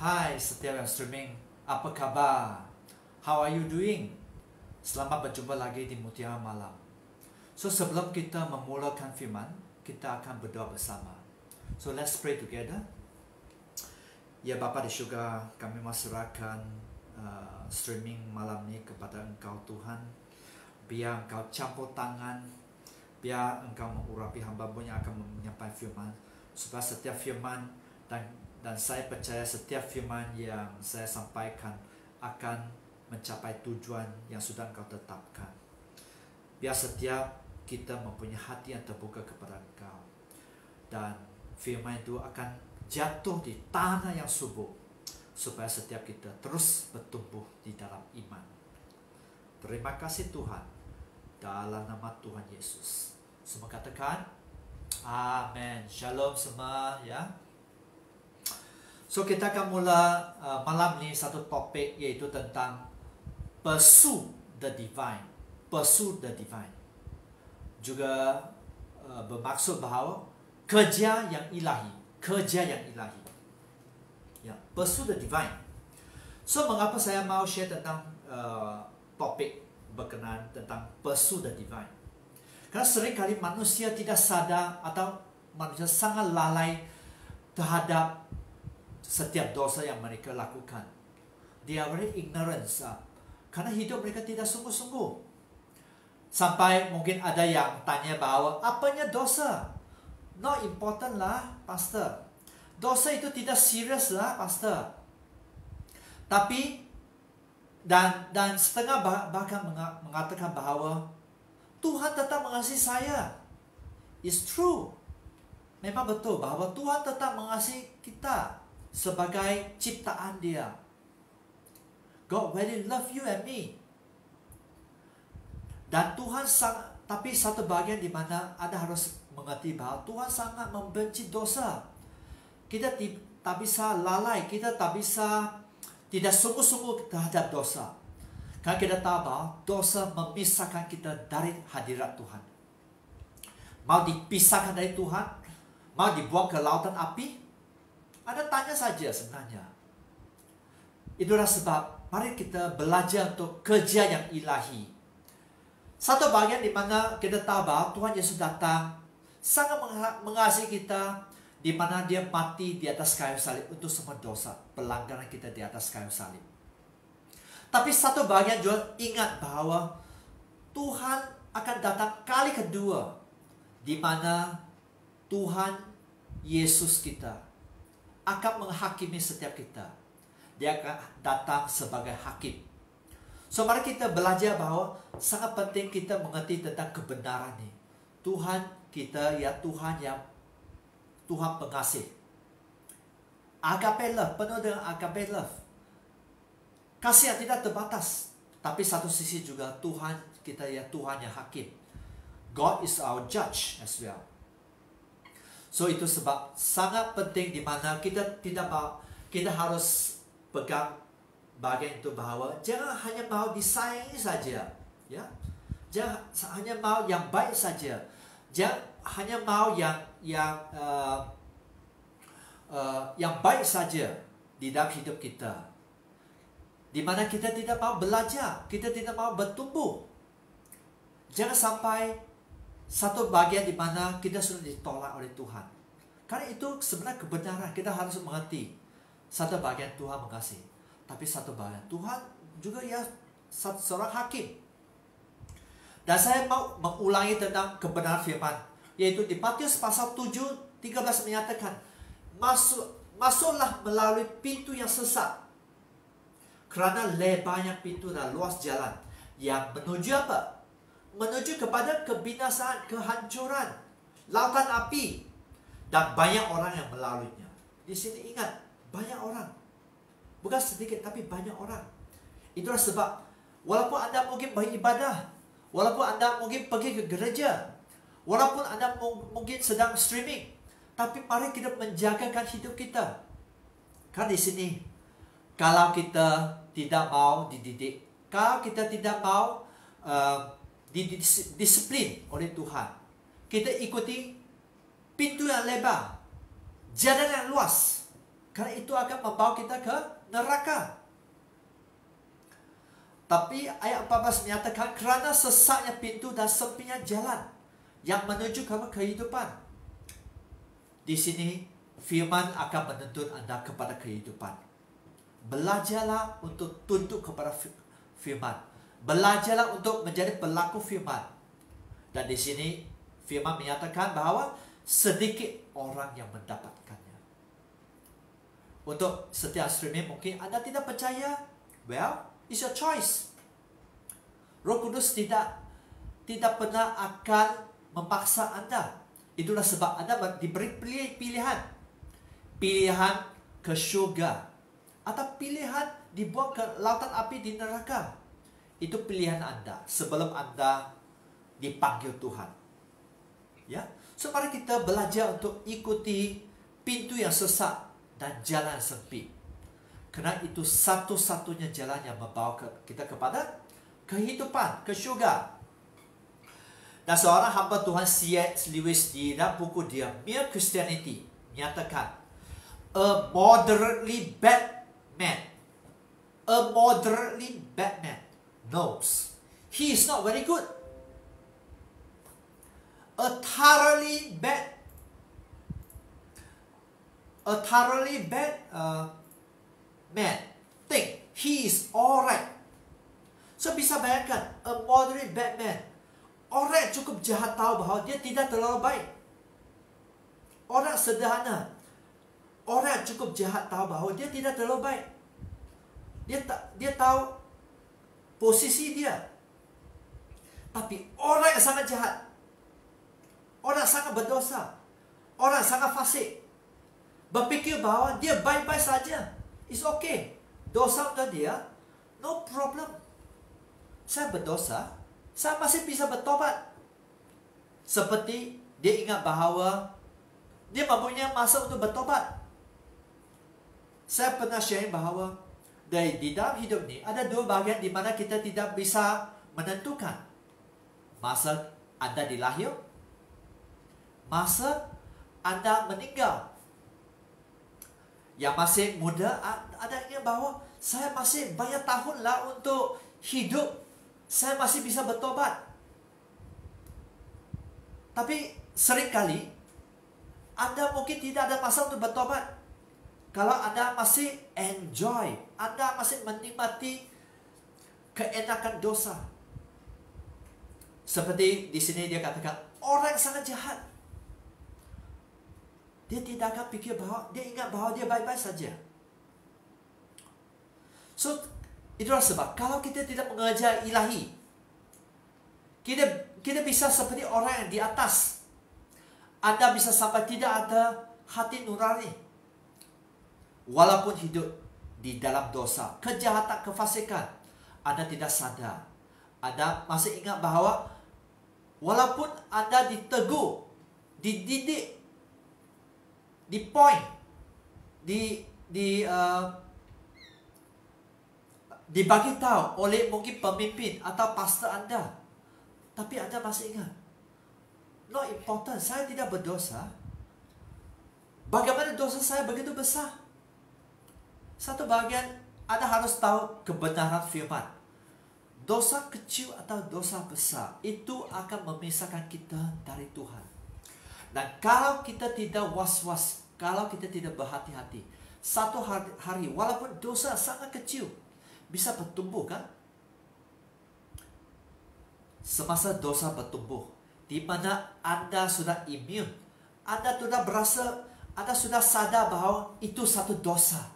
Hai setiap yang streaming, apa kabar? How are you doing? Selamat berjumpa lagi di Mutiara Malam. So sebelum kita memulakan firman, kita akan berdoa bersama. So let's pray together. Ya Bapa di syurga, kami serahkan streaming malam ini kepada Engkau Tuhan. Biar Engkau campur tangan, biar Engkau mengurapi hamba-Mu yang akan menyampaikan firman, supaya setiap firman dan saya percaya setiap firman yang saya sampaikan akan mencapai tujuan yang sudah Engkau tetapkan. Biar setiap kita mempunyai hati yang terbuka kepada Engkau, dan firman itu akan jatuh di tanah yang subur, supaya setiap kita terus bertumbuh di dalam iman. Terima kasih Tuhan, dalam nama Tuhan Yesus. Semua katakan amin. Shalom semua ya. So kita akan mula malam ni satu topik, yaitu tentang pursue the divine. Pursue the divine juga bermaksud bahawa kerja yang ilahi. Kerja yang ilahi ya, pursue the divine. So mengapa saya mau share tentang topik berkenaan tentang pursue the divine? Karena seringkali manusia tidak sadar, atau manusia sangat lalai terhadap setiap dosa yang mereka lakukan. They are very ignorant, karena hidup mereka tidak sungguh-sungguh. Sampai mungkin ada yang tanya bahawa apanya dosa? Not important lah, pastor. Dosa itu tidak serius lah, pastor. Tapi dan setengah bahkan mengatakan bahawa Tuhan tetap mengasihi saya. It's true. Memang betul bahawa Tuhan tetap mengasihi kita sebagai ciptaan Dia. God really love you and me. Dan Tuhan sangat, tapi satu bahagian di mana Anda harus mengerti bahawa Tuhan sangat membenci dosa. Kita tak bisa lalai, kita tak bisa tidak sungguh-sungguh terhadap dosa. Karena kita tahu bahawa dosa memisahkan kita dari hadirat Tuhan. Mau dipisahkan dari Tuhan, mau dibuang ke lautan api, Anda tanya saja sebenarnya. Itulah sebab mari kita belajar untuk kerja yang ilahi. Satu bagian di mana kita tahu bahawa Tuhan Yesus datang sangat mengasihi kita, di mana Dia mati di atas kayu salib untuk semua dosa pelanggaran kita di atas kayu salib. Tapi satu bagian juga ingat bahawa Tuhan akan datang kali kedua, di mana Tuhan Yesus kita akan menghakimi setiap kita. Dia akan datang sebagai hakim. So mari kita belajar bahawa sangat penting kita mengerti tentang kebenaran ini. Tuhan kita ya Tuhan yang Tuhan pengasih. Agape love, penuh dengan agape love. Kasih yang tidak terbatas. Tapi satu sisi juga Tuhan kita ya Tuhan yang hakim. God is our judge as well. So itu sebab sangat penting di mana kita harus pegang bagian itu bahawa jangan hanya mau disayangi saja, ya. Jangan hanya mau yang baik saja. Jangan hanya mau yang baik saja di dalam hidup kita. Di mana kita tidak mau belajar, kita tidak mau bertumbuh. Jangan sampai satu bagian di mana kita sudah ditolak oleh Tuhan. Karena itu sebenarnya kebenaran, kita harus mengerti. Satu bagian Tuhan mengasihi, tapi satu bagian Tuhan juga ya seorang hakim. Dan saya mau mengulangi tentang kebenaran firman, yaitu di Matius pasal 7:13 menyatakan, masuklah melalui pintu yang sesat, kerana lebarnya pintu dan luas jalan yang menuju apa? Menuju kepada kebinasaan, kehancuran, lautan api, dan banyak orang yang melaluinya. Di sini ingat, banyak orang, bukan sedikit tapi banyak orang. Itulah sebab walaupun Anda mungkin beribadah, walaupun Anda mungkin pergi ke gereja, walaupun Anda mungkin sedang streaming, tapi mari kita menjagakan hidup kita. Karena di sini, kalau kita tidak mau dididik, kalau kita tidak mau disiplin oleh Tuhan, kita ikuti pintu yang lebar, jalan yang luas, Karena itu akan membawa kita ke neraka. Tapi ayat 14 menyatakan kerana sesaknya pintu dan sempitnya jalan yang menuju ke kehidupan. Di sini firman akan menuntun Anda kepada kehidupan. Belajarlah untuk tunduk kepada firman. Belajarlah untuk menjadi pelaku firman. Dan di sini firman menyatakan bahawa sedikit orang yang mendapatkannya. Untuk setiap streaming mungkin Anda tidak percaya. Well, it's your choice. Roh Kudus tidak pernah akan memaksa Anda. Itulah sebab Anda diberi pilihan. Pilihan ke syurga atau pilihan dibuang ke lautan api di neraka. Itu pilihan Anda sebelum Anda dipanggil Tuhan. Ya, so mari kita belajar untuk ikuti pintu yang sesak dan jalan sempit. Karena itu satu-satunya jalan yang membawa kita kepada kehidupan, ke syurga. Dan seorang hamba Tuhan C.S. Lewis di dalam buku dia Mere Christianity menyatakan, a moderately bad man knows he is not very good. A thoroughly bad man think he is alright. So bisa bayangkan, a moderate bad man, orang yang cukup jahat tahu bahawa dia tidak terlalu baik. Orang sederhana, orang yang cukup jahat tahu bahawa dia tidak terlalu baik. Dia tahu posisi dia. Tapi orang yang sangat jahat, orang sangat berdosa, orang sangat fasik, berfikir bahawa dia baik-baik saja. It's okay. Dosa untuk dia, no problem. Saya berdosa, saya masih bisa bertobat. Seperti dia ingat bahawa dia mempunyai masa untuk bertobat. Saya pernah sharing bahawa di dalam hidup ni ada dua bahagian di mana kita tidak bisa menentukan. Masa Anda dilahir, masa Anda meninggal. Yang masih muda, ada ingat bahawa saya masih banyak tahun lah untuk hidup. Saya masih bisa bertobat. Tapi seringkali Anda mungkin tidak ada masa untuk bertobat. Kalau Anda masih enjoy, Anda masih menikmati keenakan dosa. Seperti di sini dia katakan, orang yang sangat jahat, dia tidak akan fikir bahawa, dia ingat bahawa dia baik-baik saja. So, itulah sebab kalau kita tidak mengejar ilahi, kita bisa seperti orang yang di atas. Anda bisa sampai tidak ada hati nurani. Walaupun hidup di dalam dosa, kejahatan, kefasikan, Anda tidak sadar. Anda masih ingat bahawa walaupun Anda ditegur, dididik, dipoint, dibagi tahu oleh mungkin pemimpin atau pastor Anda, tapi Anda masih ingat, no important, saya tidak berdosa. Bagaimana dosa saya begitu besar? Satu bahagian Anda harus tahu kebenaran firman. Dosa kecil atau dosa besar itu akan memisahkan kita dari Tuhan. Dan kalau kita tidak was-was, kalau kita tidak berhati-hati, satu hari walaupun dosa sangat kecil bisa bertumbuh, kan? Semasa dosa bertumbuh, di mana Anda sudah imun, Anda sudah berasa, Anda sudah sadar bahawa itu satu dosa,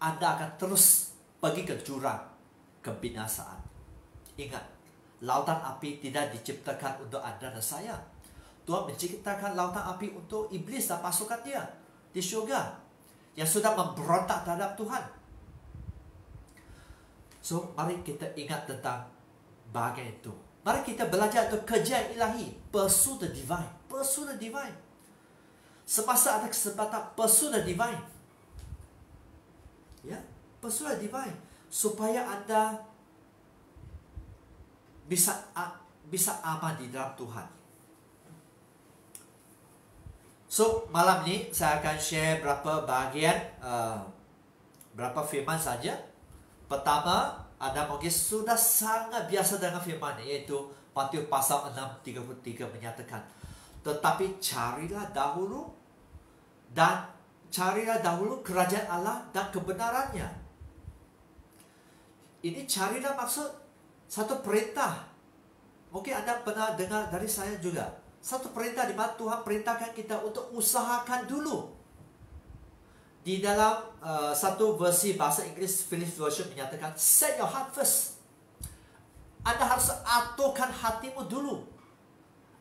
Anda akan terus pergi ke jurang kebinasaan. Ingat, lautan api tidak diciptakan untuk Anda dan saya. Tuhan menciptakan lautan api untuk iblis dan pasukan dia di syurga yang sudah memberontak terhadap Tuhan. So, mari kita ingat tentang bahagian itu. Mari kita belajar untuk kejar ilahi. Pursue the divine. Pursue the divine. Semasa ada kesempatan, pursue the divine. Ya, pursue the divine. Supaya Anda bisa aman di dalam Tuhan. So malam ni saya akan share berapa bahagian, berapa firman saja. Pertama, anda mungkin sudah sangat biasa dengan firman ini, iaitu Matius pasal 6:33 menyatakan, tetapi carilah dahulu kerajaan Allah dan kebenarannya. Ini carilah maksud satu perintah. Mungkin anda pernah dengar dari saya juga. Satu perintah di mana Tuhan perintahkan kita untuk usahakan dulu. Di dalam satu versi bahasa Inggeris, Phillips Version menyatakan, set your heart first. Anda harus aturkan hatimu dulu.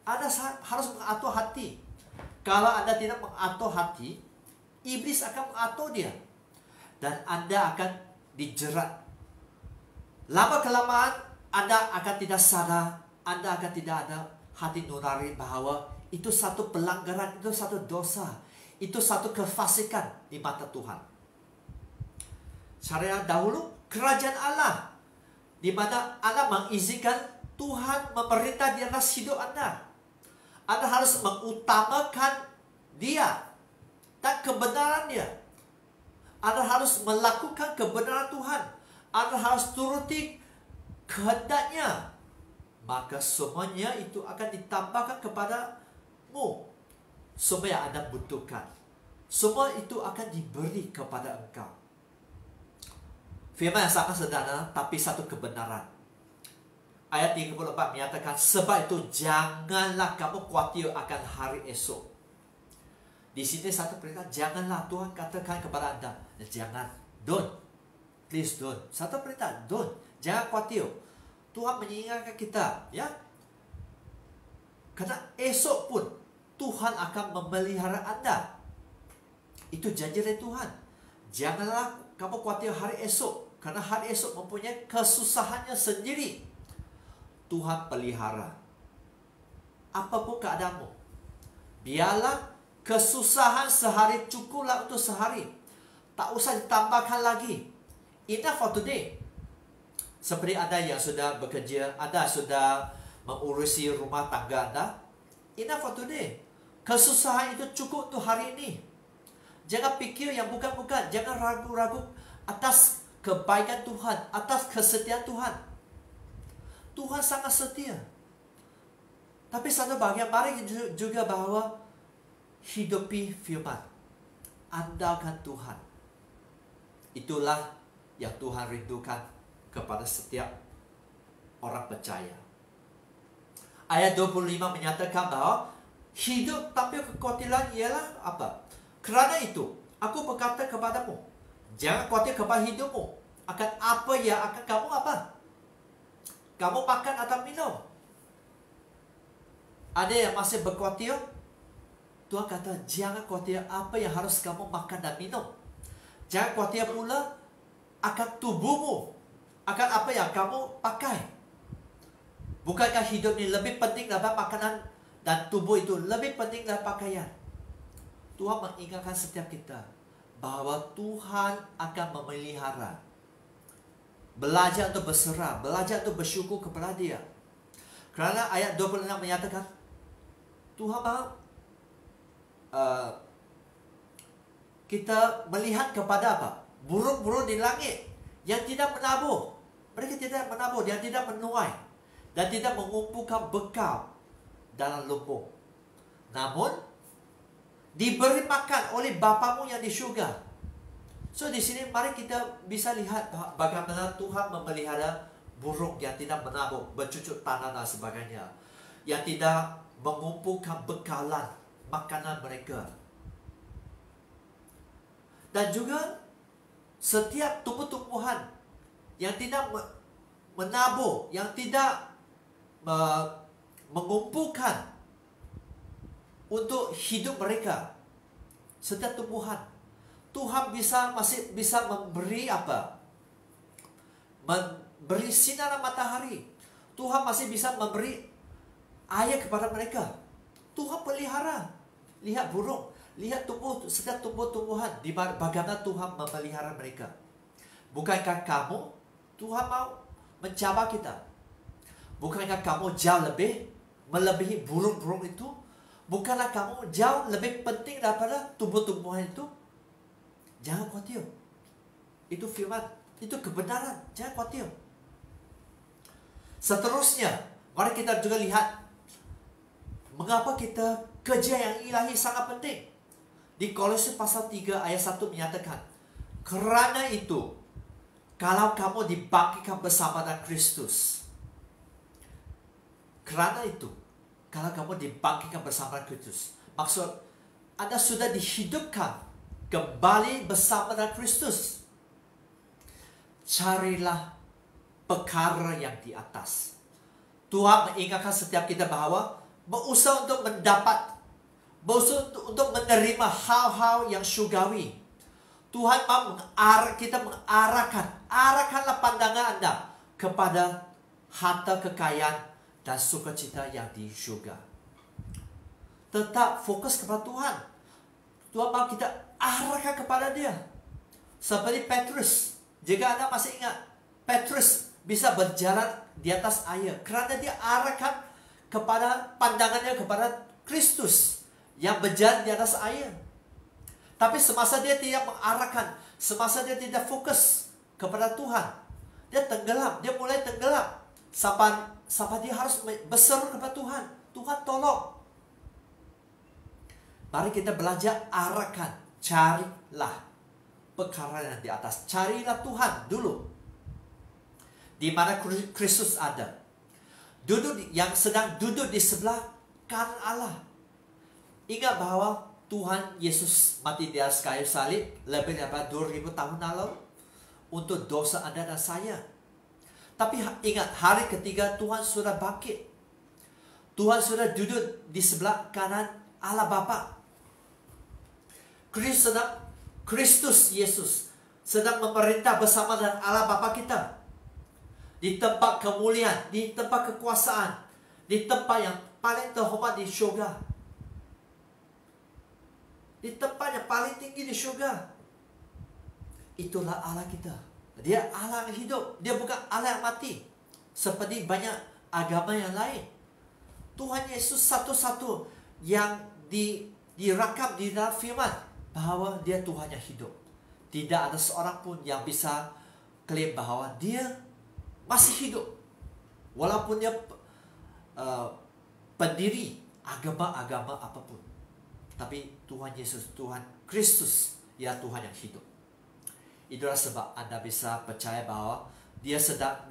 Anda harus mengatur hati. Kalau Anda tidak mengatur hati, iblis akan mengatur dia. Dan Anda akan dijerat. Lama-kelamaan, Anda akan tidak sadar. Anda akan tidak ada hati nurani bahwa itu satu pelanggaran, itu satu dosa. Itu satu kefasikan di mata Tuhan. Carilah dahulu kerajaan Allah, di mana Anda mengizinkan Tuhan memerintah di atas hidup Anda. Anda harus mengutamakan Dia dan kebenaran Dia. Anda harus melakukan kebenaran Tuhan. Anda harus turuti kehendak-Nya. Maka semuanya itu akan ditambahkan kepadamu. Semua yang Anda butuhkan, semua itu akan diberi kepada engkau. Firman yang sangat sederhana, tapi satu kebenaran. Ayat 34 menyatakan, sebab itu janganlah kamu khawatir akan hari esok. Di sini satu perintah, janganlah. Tuhan katakan kepada Anda, jangan, don't, please don't. Satu perintah, don't, jangan khawatir. Tuhan mengingatkan kita, ya, karena esok pun Tuhan akan memelihara Anda. Itu janji dari Tuhan. Janganlah kamu khawatir hari esok, karena hari esok mempunyai kesusahannya sendiri. Tuhan pelihara. Apapun keadaanmu, biarlah kesusahan sehari cukuplah untuk sehari. Tak usah ditambahkan lagi. Enough for today. Seperti Anda yang sudah bekerja, Anda sudah mengurusi rumah tangga Anda. Enough for today. Kesusahan itu cukup untuk hari ini. Jangan pikir yang bukan-bukan. Jangan ragu-ragu atas kebaikan Tuhan, atas kesetiaan Tuhan. Tuhan sangat setia. Tapi satu bahagian, mari juga bahwa hidupi firman. Andalkan Tuhan. Itulah yang Tuhan rindukan kepada setiap orang percaya. Ayat 25 menyatakan bahwa hidup tanpa kekhawatiran ialah apa? Kerana itu, aku berkata kepadamu, jangan khawatir kepada hidupmu. Akan apa yang akan kamu apa? Kamu makan atau minum? Ada yang masih berkhawatir? Tuhan kata, jangan khawatir apa yang harus kamu makan dan minum. Jangan khawatir pula akan tubuhmu, akan apa yang kamu pakai. Bukankah hidup ini lebih penting daripada makanan dan tubuh itu lebih penting daripada pakaian? Tuhan mengingatkan setiap kita bahwa Tuhan akan memelihara. Belajar untuk berserah, belajar untuk bersyukur kepada Dia. Kerana ayat 26 menyatakan, Tuhan mahu kita melihat kepada apa? Burung-burung di langit yang tidak menabur. Mereka tidak menabur, yang tidak menuai dan tidak mengumpulkan bekal dalam lumbung. Namun diberi makan oleh Bapamu yang di syurga. So di sini mari kita bisa lihat bagaimana Tuhan memelihara burung yang tidak menabur, bercucuk tanah dan sebagainya, yang tidak mengumpulkan bekalan makanan mereka. Dan juga setiap tumbuh-tumbuhan yang tidak menabur, yang tidak mengumpulkan untuk hidup mereka, setiap tumbuhan, Tuhan masih bisa memberi apa? Memberi sinar matahari. Tuhan masih bisa memberi air kepada mereka. Tuhan pelihara. Lihat burung, lihat setiap tumbuh-tumbuhan, di bagaimana Tuhan memelihara mereka. Bukankah kamu, Tuhan mau mencabar kita? Bukankah kamu jauh lebih melebihi burung-burung itu? Bukanlah kamu jauh lebih penting daripada tumbuh-tumbuhan itu? Jangan khawatir. Itu firman, itu kebenaran. Jangan khawatir. Seterusnya, mari kita juga lihat mengapa kita kerja yang ilahi sangat penting. Di Kolose pasal 3 ayat 1 menyatakan, kerana itu, kalau kamu dibangkitkan bersama dengan Kristus. Kerana itu, kalau kamu dibangkitkan bersama dengan Kristus. Maksud, Anda sudah dihidupkan kembali bersama dengan Kristus. Carilah perkara yang di atas. Tuhan mengingatkan setiap kita bahwa berusaha untuk mendapat, berusaha untuk menerima hal-hal yang syurgawi. Tuhan mau kita arahkanlah pandangan Anda kepada harta kekayaan dan sukacita yang di syurga. Tetap fokus kepada Tuhan. Tuhan mau kita arahkan kepada Dia. Seperti Petrus. Jika Anda masih ingat, Petrus bisa berjalan di atas air kerana dia arahkan kepada pandangannya kepada Kristus yang berjalan di atas air. Tapi semasa dia tidak mengarahkan, semasa dia tidak fokus kepada Tuhan, dia tenggelam, dia mulai tenggelam. Sampai dia harus berseru kepada Tuhan. Tuhan tolong. Mari kita belajar arahkan. Carilah perkara yang di atas. Carilah Tuhan dulu. Di mana Kristus ada. Yang sedang duduk di sebelah kanan Allah. Ingat bahwa Tuhan Yesus mati di atas kayu salib lebih daripada 2000 tahun lalu untuk dosa Anda dan saya. Tapi ingat, hari ketiga Tuhan sudah bangkit. Tuhan sudah duduk di sebelah kanan Allah Bapa. Kristus Yesus sedang memerintah bersama dengan Allah Bapa kita. Di tempat kemuliaan, di tempat kekuasaan, di tempat yang paling terhormat di syurga. Di tempat yang paling tinggi di syurga. Itulah Allah kita. Dia Allah yang hidup. Dia bukan Allah yang mati. Seperti banyak agama yang lain. Tuhan Yesus satu-satu yang dirakam di dalam firman bahwa dia Tuhan yang hidup. Tidak ada seorang pun yang bisa klaim bahwa dia masih hidup. Walaupun dia pendiri agama-agama apapun. Tapi Tuhan Yesus, Tuhan Kristus, ya Tuhan yang hidup. Itulah sebab Anda bisa percaya bahwa dia sudah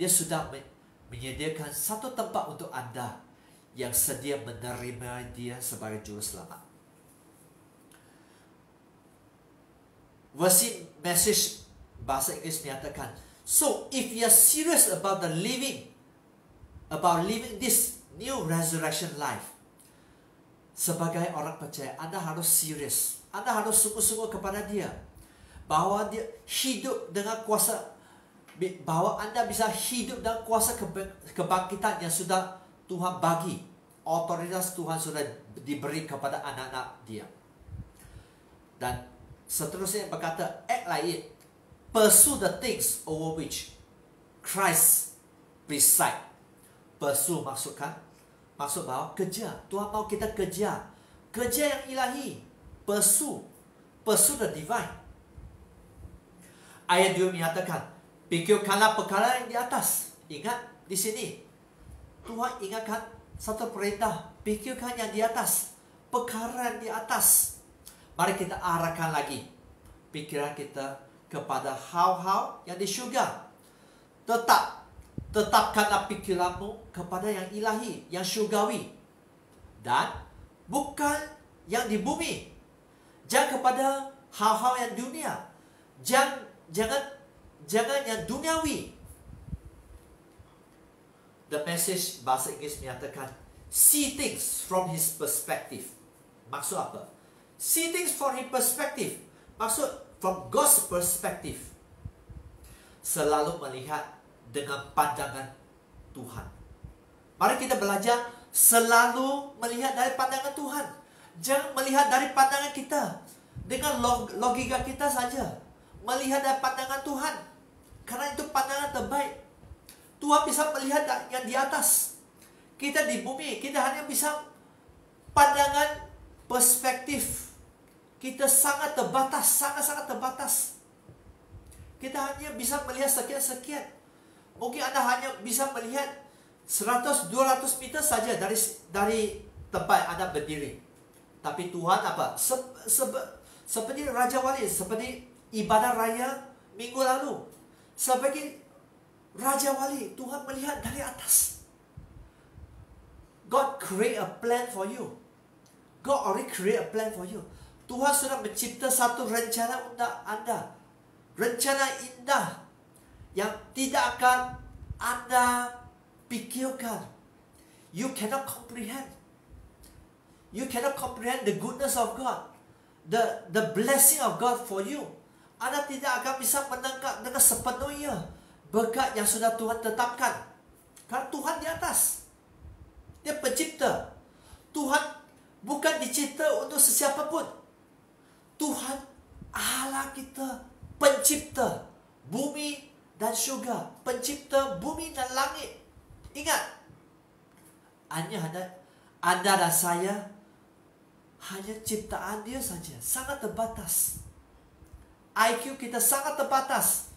menyediakan satu tempat untuk Anda yang sedia menerima dia sebagai juru selamat. Versi message bahasa Inggris menyatakan, so if you are serious about living this new resurrection life, sebagai orang percaya, Anda harus serius. Anda harus sungguh-sungguh kepada dia. Bahwa dia hidup dengan kuasa, bahwa Anda bisa hidup dengan kuasa kebangkitan yang sudah Tuhan bagi. Otoritas Tuhan sudah diberi kepada anak-anak dia. Dan seterusnya berkata, act like it. Pursue the things over which Christ preside. Pursue maksud bahwa kejar. Tuhan mau kita kejar. Kejar yang ilahi. Pursue the divine. Ayat 2 menyatakan, pikirkanlah perkara yang di atas. Ingat di sini, Tuhan ingatkan satu perintah, pikirkan yang di atas, perkara yang di atas. Mari kita arahkan lagi pikiran kita kepada hal-hal yang di syurga. Tetapkanlah pikiranmu kepada yang ilahi, yang syurgawi, dan bukan yang di bumi. Jangan kepada hal-hal yang dunia. Jangan yang duniawi. The message bahasa Inggris menyatakan, see things from his perspective. Maksud apa? See things from his perspective. Maksud from God's perspective. Selalu melihat dengan pandangan Tuhan. Mari kita belajar selalu melihat dari pandangan Tuhan. Jangan melihat dari pandangan kita, dengan logika kita saja. Melihat dari pandangan Tuhan, karena itu pandangan terbaik. Tuhan bisa melihat yang di atas. Kita di bumi, kita hanya bisa pandangan perspektif kita sangat terbatas, sangat-sangat terbatas. Kita hanya bisa melihat sekian-sekian. Mungkin Anda hanya bisa melihat 100-200 meter saja dari tempat Anda berdiri. Tapi Tuhan apa? Seperti Raja Wali, seperti ibadah raya minggu lalu. Seperti Raja Wali, Tuhan melihat dari atas. God create a plan for you. God already create a plan for you. Tuhan sudah mencipta satu rencana untuk Anda. Rencana indah yang tidak akan Anda pikirkan. You cannot comprehend. You cannot comprehend the goodness of God. The blessing of God for you. Anda tidak akan bisa menangkap dengan sepenuhnya berkat yang sudah Tuhan tetapkan. Karena Tuhan di atas. Dia pencipta. Tuhan bukan dicipta untuk sesiapa pun. Tuhan Allah kita pencipta bumi dan syurga, pencipta bumi dan langit. Ingat, Anda dan saya hanya ciptaan Dia saja, sangat terbatas. IQ kita sangat terbatas.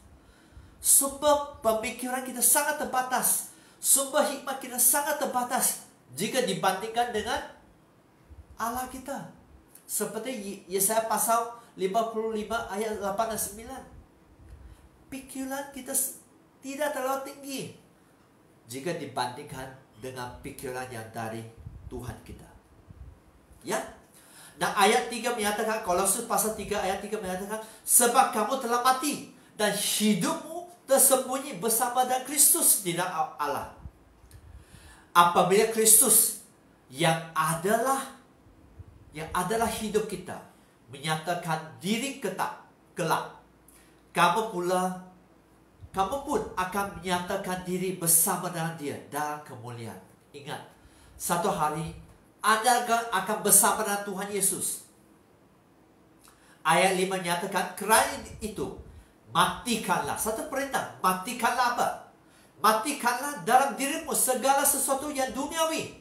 Sumber pemikiran kita sangat terbatas. Sumber hikmat kita sangat terbatas jika dibandingkan dengan Allah kita. Seperti Yesaya pasal 55 ayat 8 dan 9. Pikiran kita tidak terlalu tinggi jika dibandingkan dengan pikiran yang dari Tuhan kita. Ya. Dan ayat 3 menyatakan, Kolose pasal 3 ayat 3 menyatakan, sebab kamu telah mati dan hidupmu tersembunyi bersama dengan Kristus di dalam Allah. Apabila Kristus yang adalah hidup kita menyatakan diri kelak, kamu pun akan menyatakan diri bersama dengan Dia dalam kemuliaan. Ingat, satu hari Anda akan bersama dengan Tuhan Yesus. Ayat 5 menyatakan, kerana itu matikanlah. Satu perintah, matikanlah apa? Matikanlah dalam dirimu segala sesuatu yang duniawi.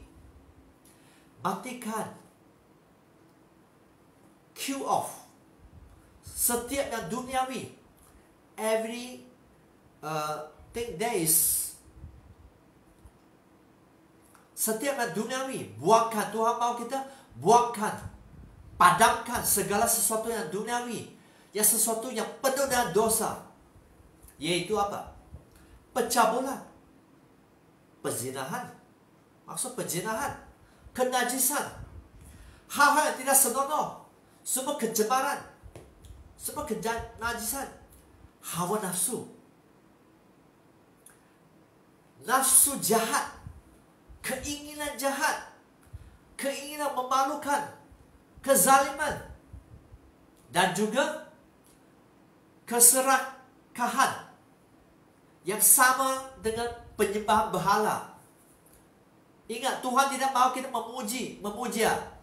Matikan. Kill off. Setiap yang duniawi. Every thing there is. Setiap yang duniawi. Buangkan. Tuhan mau kita buangkan. Padamkan segala sesuatu yang duniawi. Yang sesuatu yang penuh dengan dosa. Yaitu apa? Pencabulan. Perzinahan. Maksud perzinahan. Kenajisan. Hal-hal yang tidak senonoh. Semua kecemaran, semua kenajisan, hawa nafsu, nafsu jahat, keinginan jahat, keinginan memalukan, kezaliman, dan juga keserakahan yang sama dengan penyembahan berhala. Ingat, Tuhan tidak mahu kita memuja.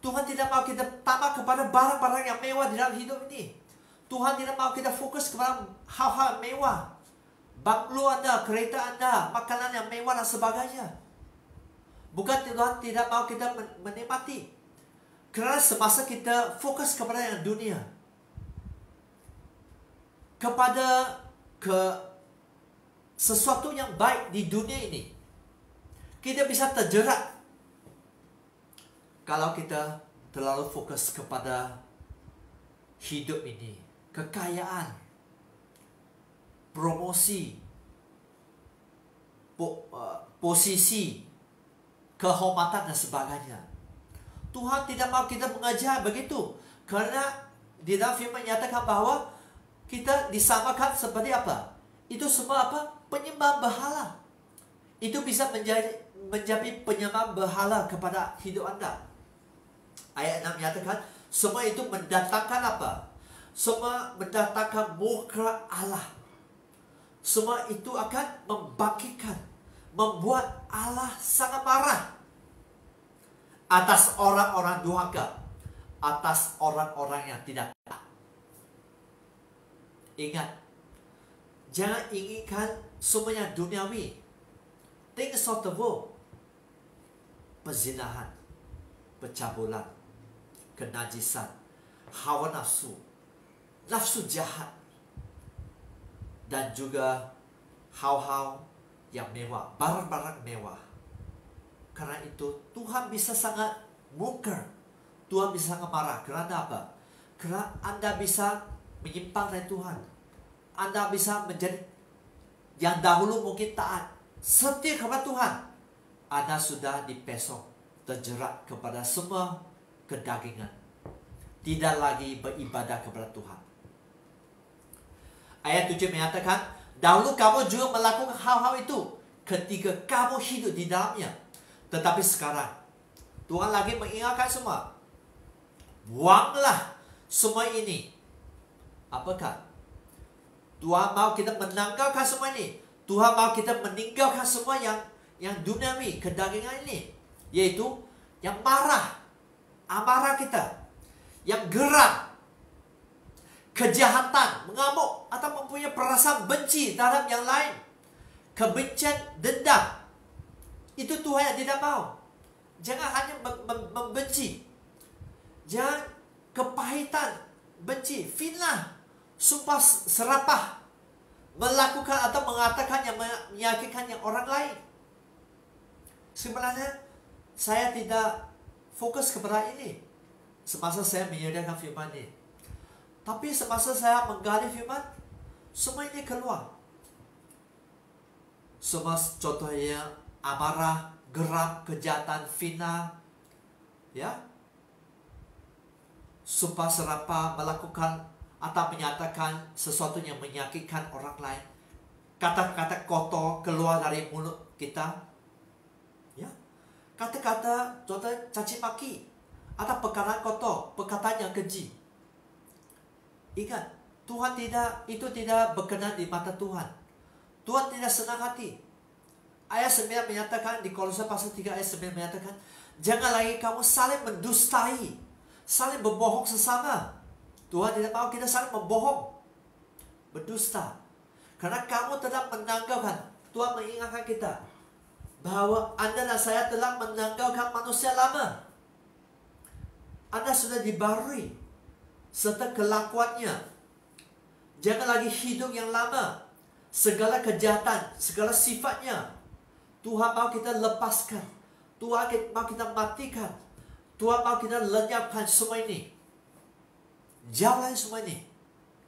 Tuhan tidak mahu kita tamak kepada barang-barang yang mewah di dalam hidup ini. Tuhan tidak mahu kita fokus kepada hal-hal mewah. Banglo Anda, kereta Anda, makanan yang mewah dan sebagainya. Bukan Tuhan tidak mahu kita menikmati. Kerana semasa kita fokus kepada yang dunia, kepada sesuatu yang baik di dunia ini, kita bisa terjerat. Kalau kita terlalu fokus kepada hidup ini, kekayaan, promosi, posisi, kehormatan dan sebagainya. Tuhan tidak mahu kita mengajar begitu. Karena di dalam firman nyatakan bahawa kita disamakan seperti apa? Itu semua apa? Penyembah berhala. Itu bisa menjadi penyembah berhala kepada hidup Anda. Ayat 6 menyatakan, semua itu mendatangkan apa? Semua mendatangkan murka Allah. Semua itu akan membangkitkan, membuat Allah sangat marah atas orang-orang durhaka, atas orang-orang yang tidak taat. Ingat, jangan inginkan semuanya duniawi. Things of the world. Perzinahan, pencabulan, kenajisan, hawa nafsu, nafsu jahat, dan juga hal-hal yang mewah, barang-barang mewah. Karena itu Tuhan bisa sangat murka, Tuhan bisa sangat marah. Kerana apa? Kerana Anda bisa menyimpang dari Tuhan. Anda bisa menjadi yang dahulu mungkin taat, setia kepada Tuhan. Anda sudah dipesong, terjerat kepada semua kedagingan, tidak lagi beribadah kepada Tuhan. Ayat 7 menyatakan, dahulu kamu juga melakukan hal-hal itu ketika kamu hidup di dalamnya. Tetapi sekarang Tuhan lagi mengingatkan semua, buanglah semua ini. Apakah? Tuhan mau kita menanggalkan semua ini. Tuhan mau kita meninggalkan semua yang duniawi, kedagingan ini, yaitu yang marah, amarah kita, yang geram, kejahatan, mengamuk, atau mempunyai perasaan benci terhadap yang lain, kebencian, dendam. Itu Tuhan yang tidak mau. Jangan hanya membenci, jangan kepahitan, benci, fitnah, sumpah serapah, melakukan atau mengatakan yang menyakitkan yang orang lain. Sebenarnya saya tidak fokus kepada ini semasa saya menyediakan firman ini. Tapi semasa saya menggali firman, semua ini keluar. Semua contohnya amarah, geram, kejahatan, fitnah, ya, sumpah serapah, melakukan atau menyatakan sesuatu yang menyakitkan orang lain, kata-kata kotor keluar dari mulut kita, ya, kata-kata contoh caci maki atau perkataan kotor, perkataan yang keji. Ingat, itu tidak berkenan di mata Tuhan. Tuhan tidak senang hati. Ayat 9 menyatakan, di Kolose pasal 3 ayat 9 menyatakan, jangan lagi kamu saling mendustai, saling berbohong sesama. Tuhan tidak mau kita saling membohong, berdusta. Karena kamu telah menanggalkan, Tuhan mengingatkan kita bahwa Anda dan saya telah menanggalkan manusia lama. Anda sudah dibarui serta kelakuannya. Jangan lagi hidup yang lama, segala kejahatan, segala sifatnya. Tuhan mau kita lepaskan, Tuhan mau kita matikan, Tuhan mau kita lenyapkan semua ini. Jauhkan semua ini.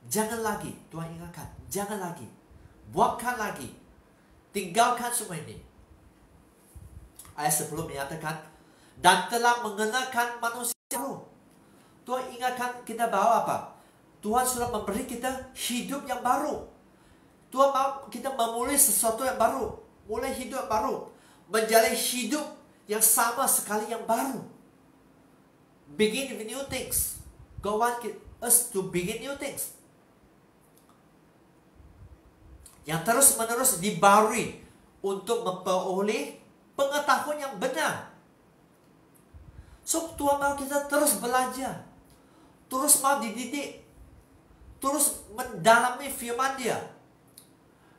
Jangan lagi, Tuhan ingatkan, jangan lagi, buangkan lagi, tinggalkan semua ini. Ayat 10 menyatakan, dan telah mengenakan manusia baru. Tuhan ingatkan kita bahwa apa? Tuhan sudah memberi kita hidup yang baru. Tuhan mau kita memulai sesuatu yang baru, mulai hidup baru, menjalani hidup yang sama sekali yang baru. Begin with new things. God wants us to begin new things. Yang terus-menerus dibarui untuk memperoleh pengetahuan yang benar. So, Tuhan mau kita terus belajar, terus mau dididik, terus mendalami firman Dia.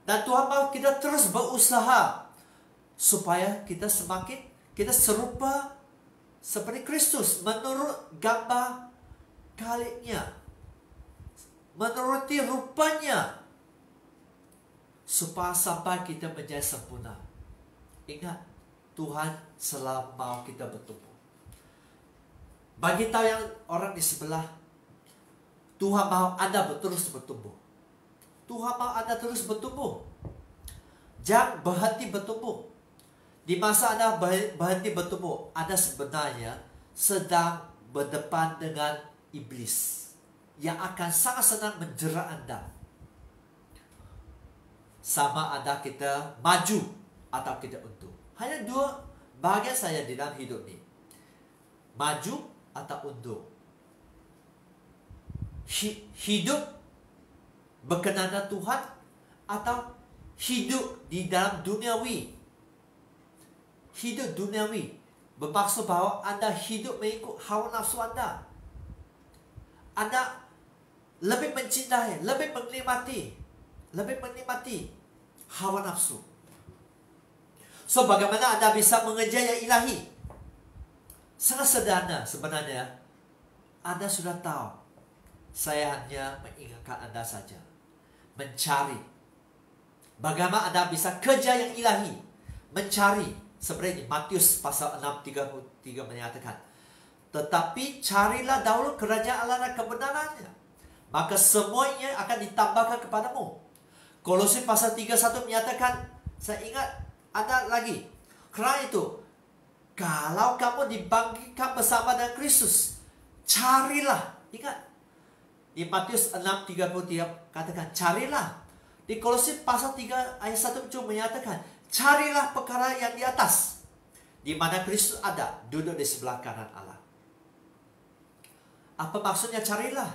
Dan Tuhan mau kita terus berusaha supaya kita serupa seperti Kristus menurut gambar kaliknya, menuruti rupanya, supaya sampai kita menjadi sempurna. Ingat, Tuhan selalu mau kita bertumbuh. Bagi tahu yang orang di sebelah, Tuhan mau Anda terus bertumbuh. Tuhan mau Anda terus bertumbuh. Jangan berhenti bertumbuh. Di masa Anda berhenti bertumbuh, Anda sebenarnya sedang berdepan dengan iblis yang akan sangat senang menjerat Anda. Sama ada kita maju atau kita untung. Hanya dua bagian saja di dalam hidup ini. Maju atau untung. Hidup berkenan dengan Tuhan atau hidup di dalam duniawi. Hidup duniawi bermaksud bahwa Anda hidup mengikut hawa nafsu Anda. Anda lebih mencintai, lebih menikmati hawa nafsu. So, bagaimana Anda bisa mengejar yang ilahi? Sangat sederhana sebenarnya. Anda sudah tahu, saya hanya mengingatkan Anda saja. Mencari. Bagaimana Anda bisa kerja yang ilahi. Mencari. Seperti Matius pasal 6:33 menyatakan. Tetapi carilah dahulu kerajaan Allah dan kebenarannya. Maka semuanya akan ditambahkan kepadamu. Kolose pasal 3:1 menyatakan, saya ingat Anda lagi. Karena itu, kalau kamu dibangkitkan bersama dengan Kristus, carilah. Ingat. Di Matius 6:33 katakan, carilah. Di Kolose pasal 3 ayat 1 menyatakan, carilah perkara yang di atas, di mana Kristus ada, duduk di sebelah kanan Allah. Apa maksudnya carilah?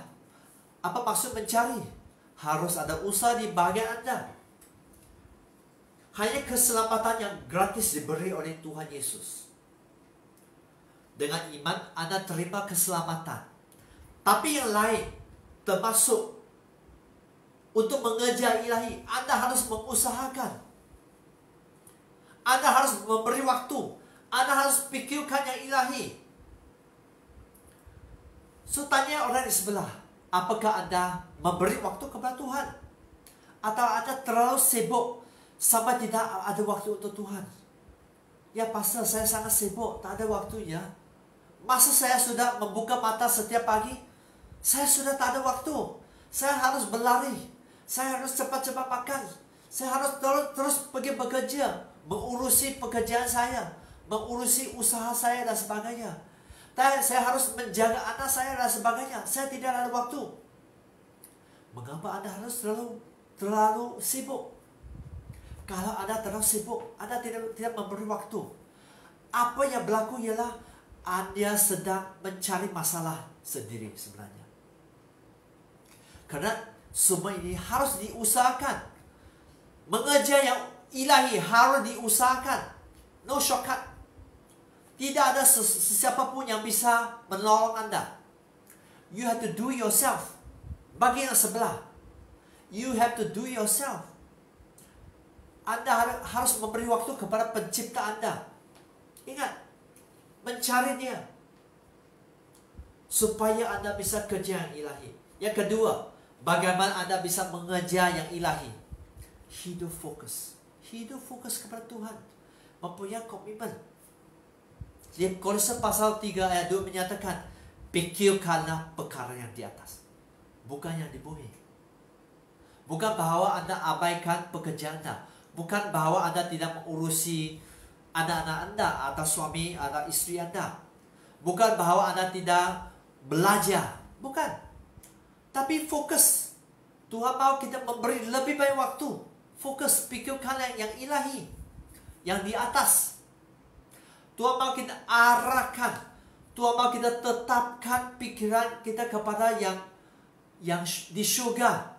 Apa maksud mencari? Harus ada usaha di bagian Anda. Hanya keselamatan yang gratis diberi oleh Tuhan Yesus. Dengan iman Anda terima keselamatan. Tapi yang lain, termasuk untuk mengejar ilahi, Anda harus mengusahakan. Anda harus memberi waktu. Anda harus pikirkan yang ilahi. So, tanya orang di sebelah, apakah Anda memberi waktu kepada Tuhan? Atau Anda terlalu sibuk sampai tidak ada waktu untuk Tuhan? Ya, pastor, saya sangat sibuk, tak ada waktunya. Masa saya sudah membuka mata setiap pagi? Saya sudah tak ada waktu. Saya harus berlari. Saya harus cepat-cepat makan. Saya harus terus pergi bekerja, mengurusi pekerjaan saya, mengurusi usaha saya dan sebagainya. Dan saya harus menjaga anak saya dan sebagainya. Saya tidak ada waktu. Mengapa Anda harus terlalu sibuk? Kalau Anda terlalu sibuk, Anda tidak memberi waktu. Apa yang berlaku ialah Anda sedang mencari masalah sendiri sebenarnya. Karena semua ini harus diusahakan. Mengejar yang ilahi harus diusahakan. No shortcut. Tidak ada sesiapa pun yang bisa menolong Anda. You have to do yourself. Bagi yang sebelah, you have to do yourself. Anda harus memberi waktu kepada pencipta Anda. Ingat, mencari Dia, supaya Anda bisa kerja yang ilahi. Yang kedua, bagaimana Anda bisa mengejar yang ilahi? Hidup fokus. Hidup fokus kepada Tuhan. Mempunyai komitmen. Di Kolose pasal 3 ayat 2 menyatakan, pikirkanlah perkara yang di atas, bukan yang di bumi. Bukan bahwa Anda abaikan pekerjaan Anda. Bukan bahwa Anda tidak mengurusi anak-anak Anda atau suami atau istri Anda. Bukan bahwa Anda tidak belajar. Bukan. Tapi fokus. Tuhan mau kita memberi lebih banyak waktu. Fokus, pikirkan yang ilahi, yang di atas. Tuhan mau kita arahkan. Tuhan mau kita tetapkan pikiran kita kepada yang di syurga.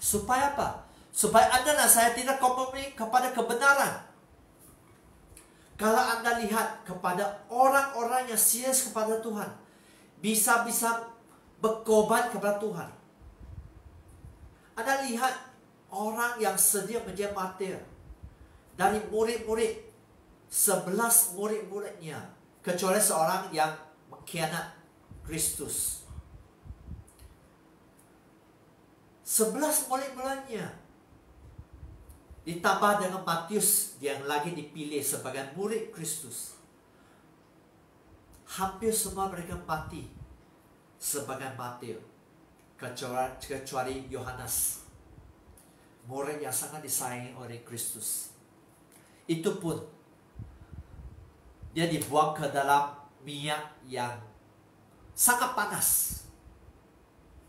Supaya apa? Supaya Anda dan saya tidak kompromi kepada kebenaran. Kalau Anda lihat kepada orang-orang yang serius kepada Tuhan, bisa-bisa berkorban kepada Tuhan. Anda lihat orang yang sedia menjadi martir. Dari murid-murid, 11 murid-muridnya, kecuali seorang yang mengkhianat Kristus. 11 murid-muridnya, ditambah dengan Matius yang lagi dipilih sebagai murid Kristus. Hampir semua mereka mati sebagai martir, kecuali Yohanes, murid yang sangat disayangi oleh Kristus. Itu pun dia dibuang ke dalam minyak yang sangat panas.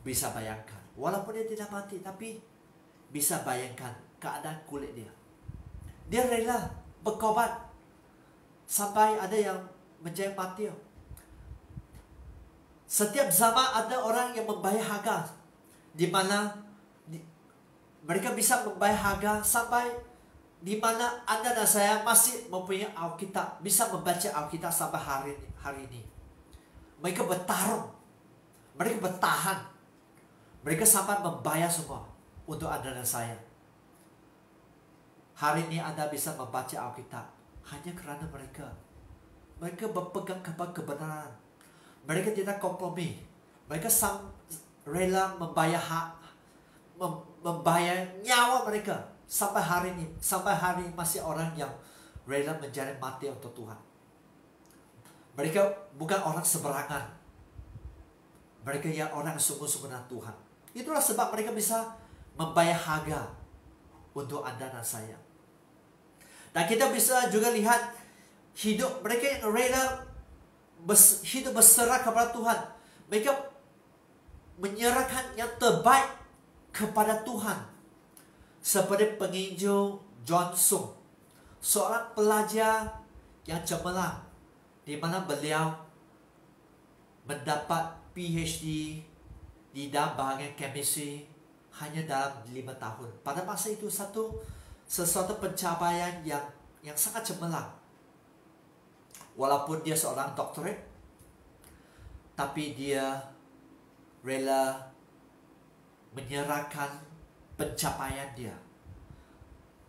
Bisa bayangkan, walaupun dia tidak mati, tapi bisa bayangkan keadaan kulit dia. Dia rela berkorban sampai ada yang menjadi martir. Setiap zaman ada orang yang membayar harga, di mana mereka bisa membayar harga sampai di mana Anda dan saya masih mempunyai Alkitab, bisa membaca Alkitab sampai hari ini. Mereka bertarung, mereka bertahan, mereka sampai membayar semua untuk Anda dan saya. Hari ini Anda bisa membaca Alkitab hanya kerana mereka berpegang kepada kebenaran. Mereka tidak kompromi. Mereka rela membayar nyawa mereka. Sampai hari ini masih orang yang rela menjadi mati untuk Tuhan. Mereka bukan orang sembarangan. Mereka yang orang sungguh-sungguh dengan Tuhan. Itulah sebab mereka bisa membayar harga untuk Anda dan saya. Dan kita bisa juga lihat hidup mereka yang rela hidup berserah kepada Tuhan. Mereka menyerahkan yang terbaik kepada Tuhan. Seperti penginjil John Sung, seorang pelajar yang cemerlang, di mana beliau mendapat PhD di dalam bahagian chemistry hanya dalam 5 tahun. Pada masa itu sesuatu pencapaian yang sangat cemerlang. Walaupun dia seorang doktorat, tapi dia rela menyerahkan pencapaian dia.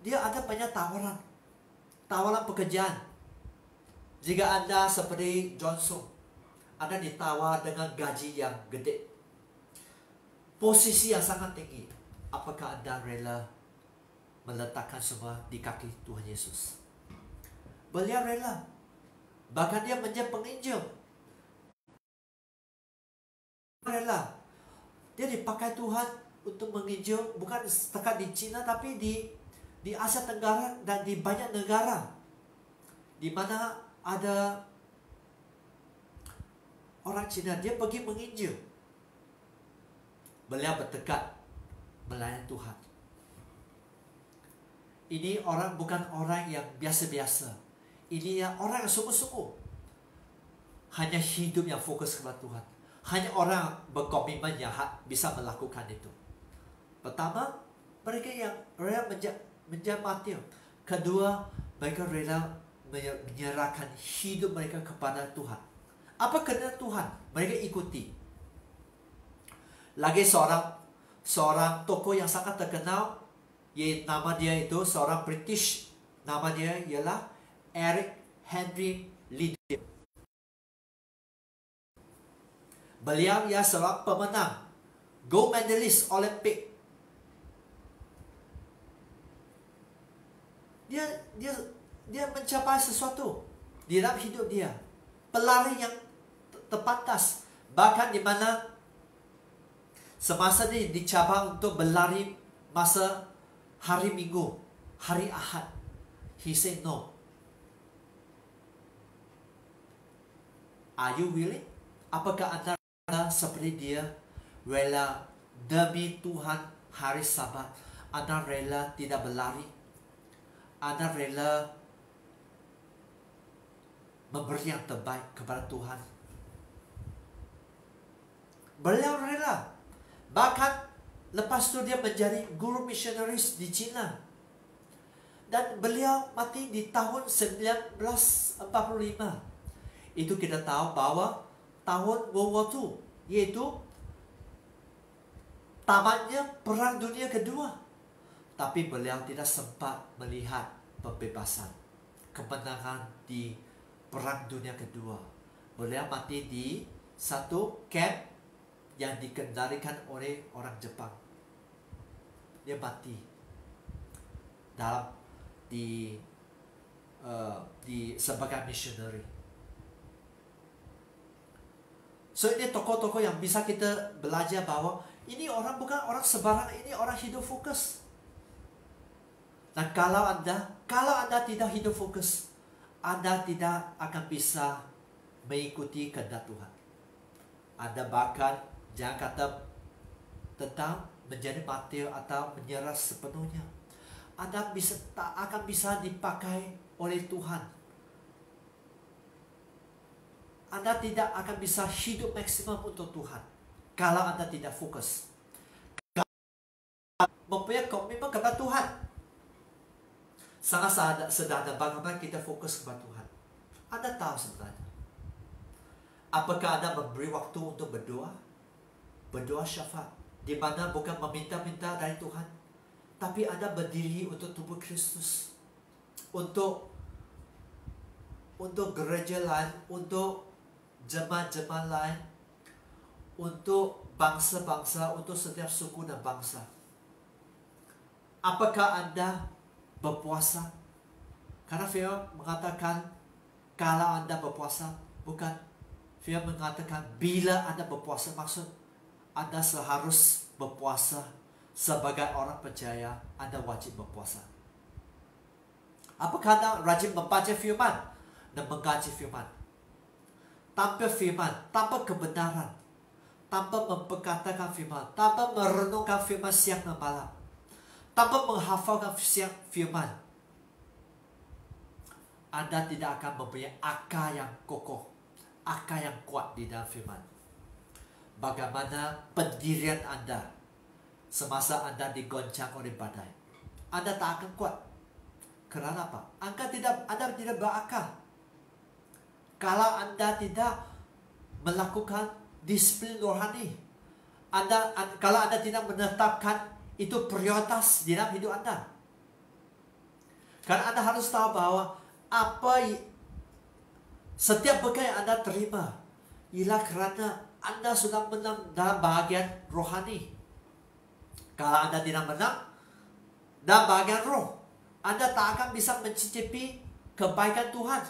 Dia ada banyak tawaran pekerjaan. Jika Anda seperti Johnson, Anda ditawar dengan gaji yang gede, posisi yang sangat tinggi, apakah Anda rela meletakkan semua di kaki Tuhan Yesus? Beliau rela. Bahkan dia menjadi penginjil. Rela. Dia dipakai Tuhan untuk menginjil bukan setakat di China, tapi di Asia Tenggara dan di banyak negara di mana ada orang Cina. Dia pergi menginjil. Beliau bertekad melayani Tuhan. Ini bukan orang yang biasa-biasa. Ini orang yang sungguh-sungguh hanya hidup yang fokus kepada Tuhan. Hanya orang berkomitmen yang bisa melakukan itu. Pertama, mereka yang rela menjadi martir. Kedua, mereka rela menyerahkan hidup mereka kepada Tuhan. Apa kehendak Tuhan? Mereka ikuti. Lagi seorang tokoh yang sangat terkenal, nama dia itu seorang British. Nama dia ialah Eric Henry Liddell. Beliau seorang pemenang gold medalist Olimpik. Dia mencapai sesuatu di dalam hidup dia. Pelari yang terpantas. Bahkan di mana semasa dia dicabar untuk berlari masa hari Minggu, hari Ahad, he said no. Are you willing? Apakah Anda seperti dia rela demi Tuhan hari Sabat? Anda rela tidak berlari? Anda rela memberi yang terbaik kepada Tuhan? Beliau rela. Bahkan lepas itu dia menjadi guru misionaris di China. Dan beliau mati di tahun 1945. Itu kita tahu bahwa tahun World War II, yaitu tamatnya Perang Dunia Kedua. Tapi beliau tidak sempat melihat pembebasan, kemenangan di Perang Dunia Kedua. Beliau mati di satu camp yang dikendalikan oleh orang Jepang. Dia mati sebagai missionary. So ini tokoh-tokoh yang bisa kita belajar bahwa ini orang bukan orang sembarangan, ini orang hidup fokus. Dan kalau Anda tidak hidup fokus, Anda tidak akan bisa mengikuti kehendak Tuhan. Anda bahkan jangan kata tentang menjadi martir atau menyerah sepenuhnya. Anda tak akan bisa dipakai oleh Tuhan. Anda tidak akan bisa hidup maksimum untuk Tuhan kalau Anda tidak fokus. Mempunyai komitmen kepada Tuhan. Sangat sederhana bagaimana kita fokus kepada Tuhan. Anda tahu sebenarnya. Apakah Anda memberi waktu untuk berdoa? Berdoa syafaat. Di mana bukan meminta-minta dari Tuhan, tapi Anda berdiri untuk tubuh Kristus. Untuk gereja lain, untuk jemaat-jemaat lain, untuk bangsa-bangsa, untuk setiap suku dan bangsa. Apakah Anda berpuasa? Karena firman mengatakan kalau Anda berpuasa, bukan. Firman mengatakan bila Anda berpuasa, maksud Anda seharus berpuasa. Sebagai orang percaya, Anda wajib berpuasa. Apakah Anda rajin membaca firman dan mengkaji firman? Tanpa firman, tanpa kebenaran, tanpa memperkatakan firman, tanpa merenungkan firman siang dan malam, tanpa menghafalkan firman, Anda tidak akan mempunyai akar yang kokoh, akar yang kuat di dalam firman. Bagaimana pendirian Anda semasa Anda digoncang oleh badai? Anda tak akan kuat. Kerana apa? Anda tidak berakal. Kalau Anda tidak melakukan disiplin rohani, kalau Anda tidak menetapkan itu prioritas di dalam hidup Anda. Karena Anda harus tahu bahwa setiap berkat yang Anda terima ialah kerana Anda sudah menang dalam bahagian rohani. Kalau Anda tidak menang dalam bahagian roh, Anda tak akan bisa mencicipi kebaikan Tuhan.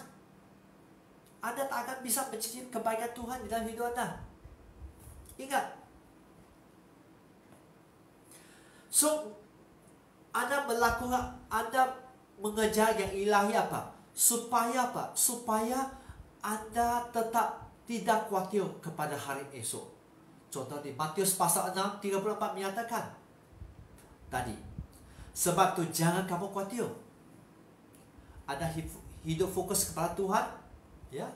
Anda tak akan bisa mencicipi kebaikan Tuhan di dalam hidup Anda. Ingat. So, Anda mengejar yang ilahi apa? Supaya apa? Supaya Anda tetap tidak khawatir kepada hari esok. Contoh di Matius pasal 6, 34 menyatakan tadi, sebab tu jangan kamu khawatir. Anda hidup fokus kepada Tuhan, ya.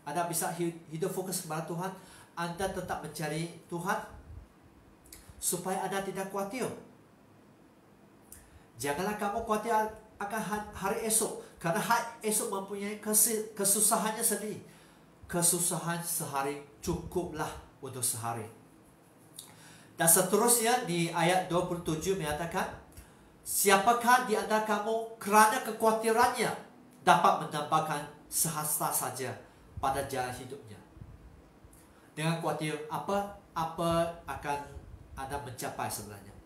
Anda bisa hidup fokus kepada Tuhan. Anda tetap mencari Tuhan, supaya Anda tidak khawatir. Janganlah kamu khawatir akan hari esok, karena hari esok mempunyai kesusahannya sendiri. Kesusahan sehari cukuplah untuk sehari. Dan seterusnya di ayat 27 menyatakan, siapakah di antara kamu kerana kekhawatirannya dapat menambahkan sehasta saja pada jalan hidupnya? Dengan khawatir apa akan Anda mencapai sebenarnya?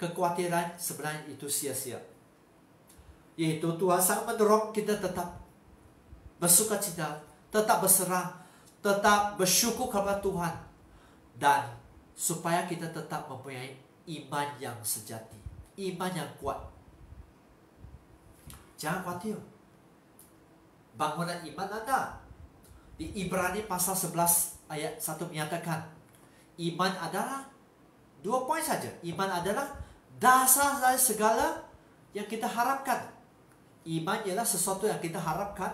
Kekhawatiran sebenarnya itu sia-sia. Yaitu Tuhan sangat mendorong kita tetap bersukacita, tetap berserah, tetap bersyukur kepada Tuhan, dan supaya kita tetap mempunyai iman yang sejati, iman yang kuat. Jangan khawatir. Bangunan iman Anda di Ibrani pasal 11 ayat 1 menyatakan, iman adalah 2 poin saja. Iman adalah dasar dari segala yang kita harapkan. Iman ialah sesuatu yang kita harapkan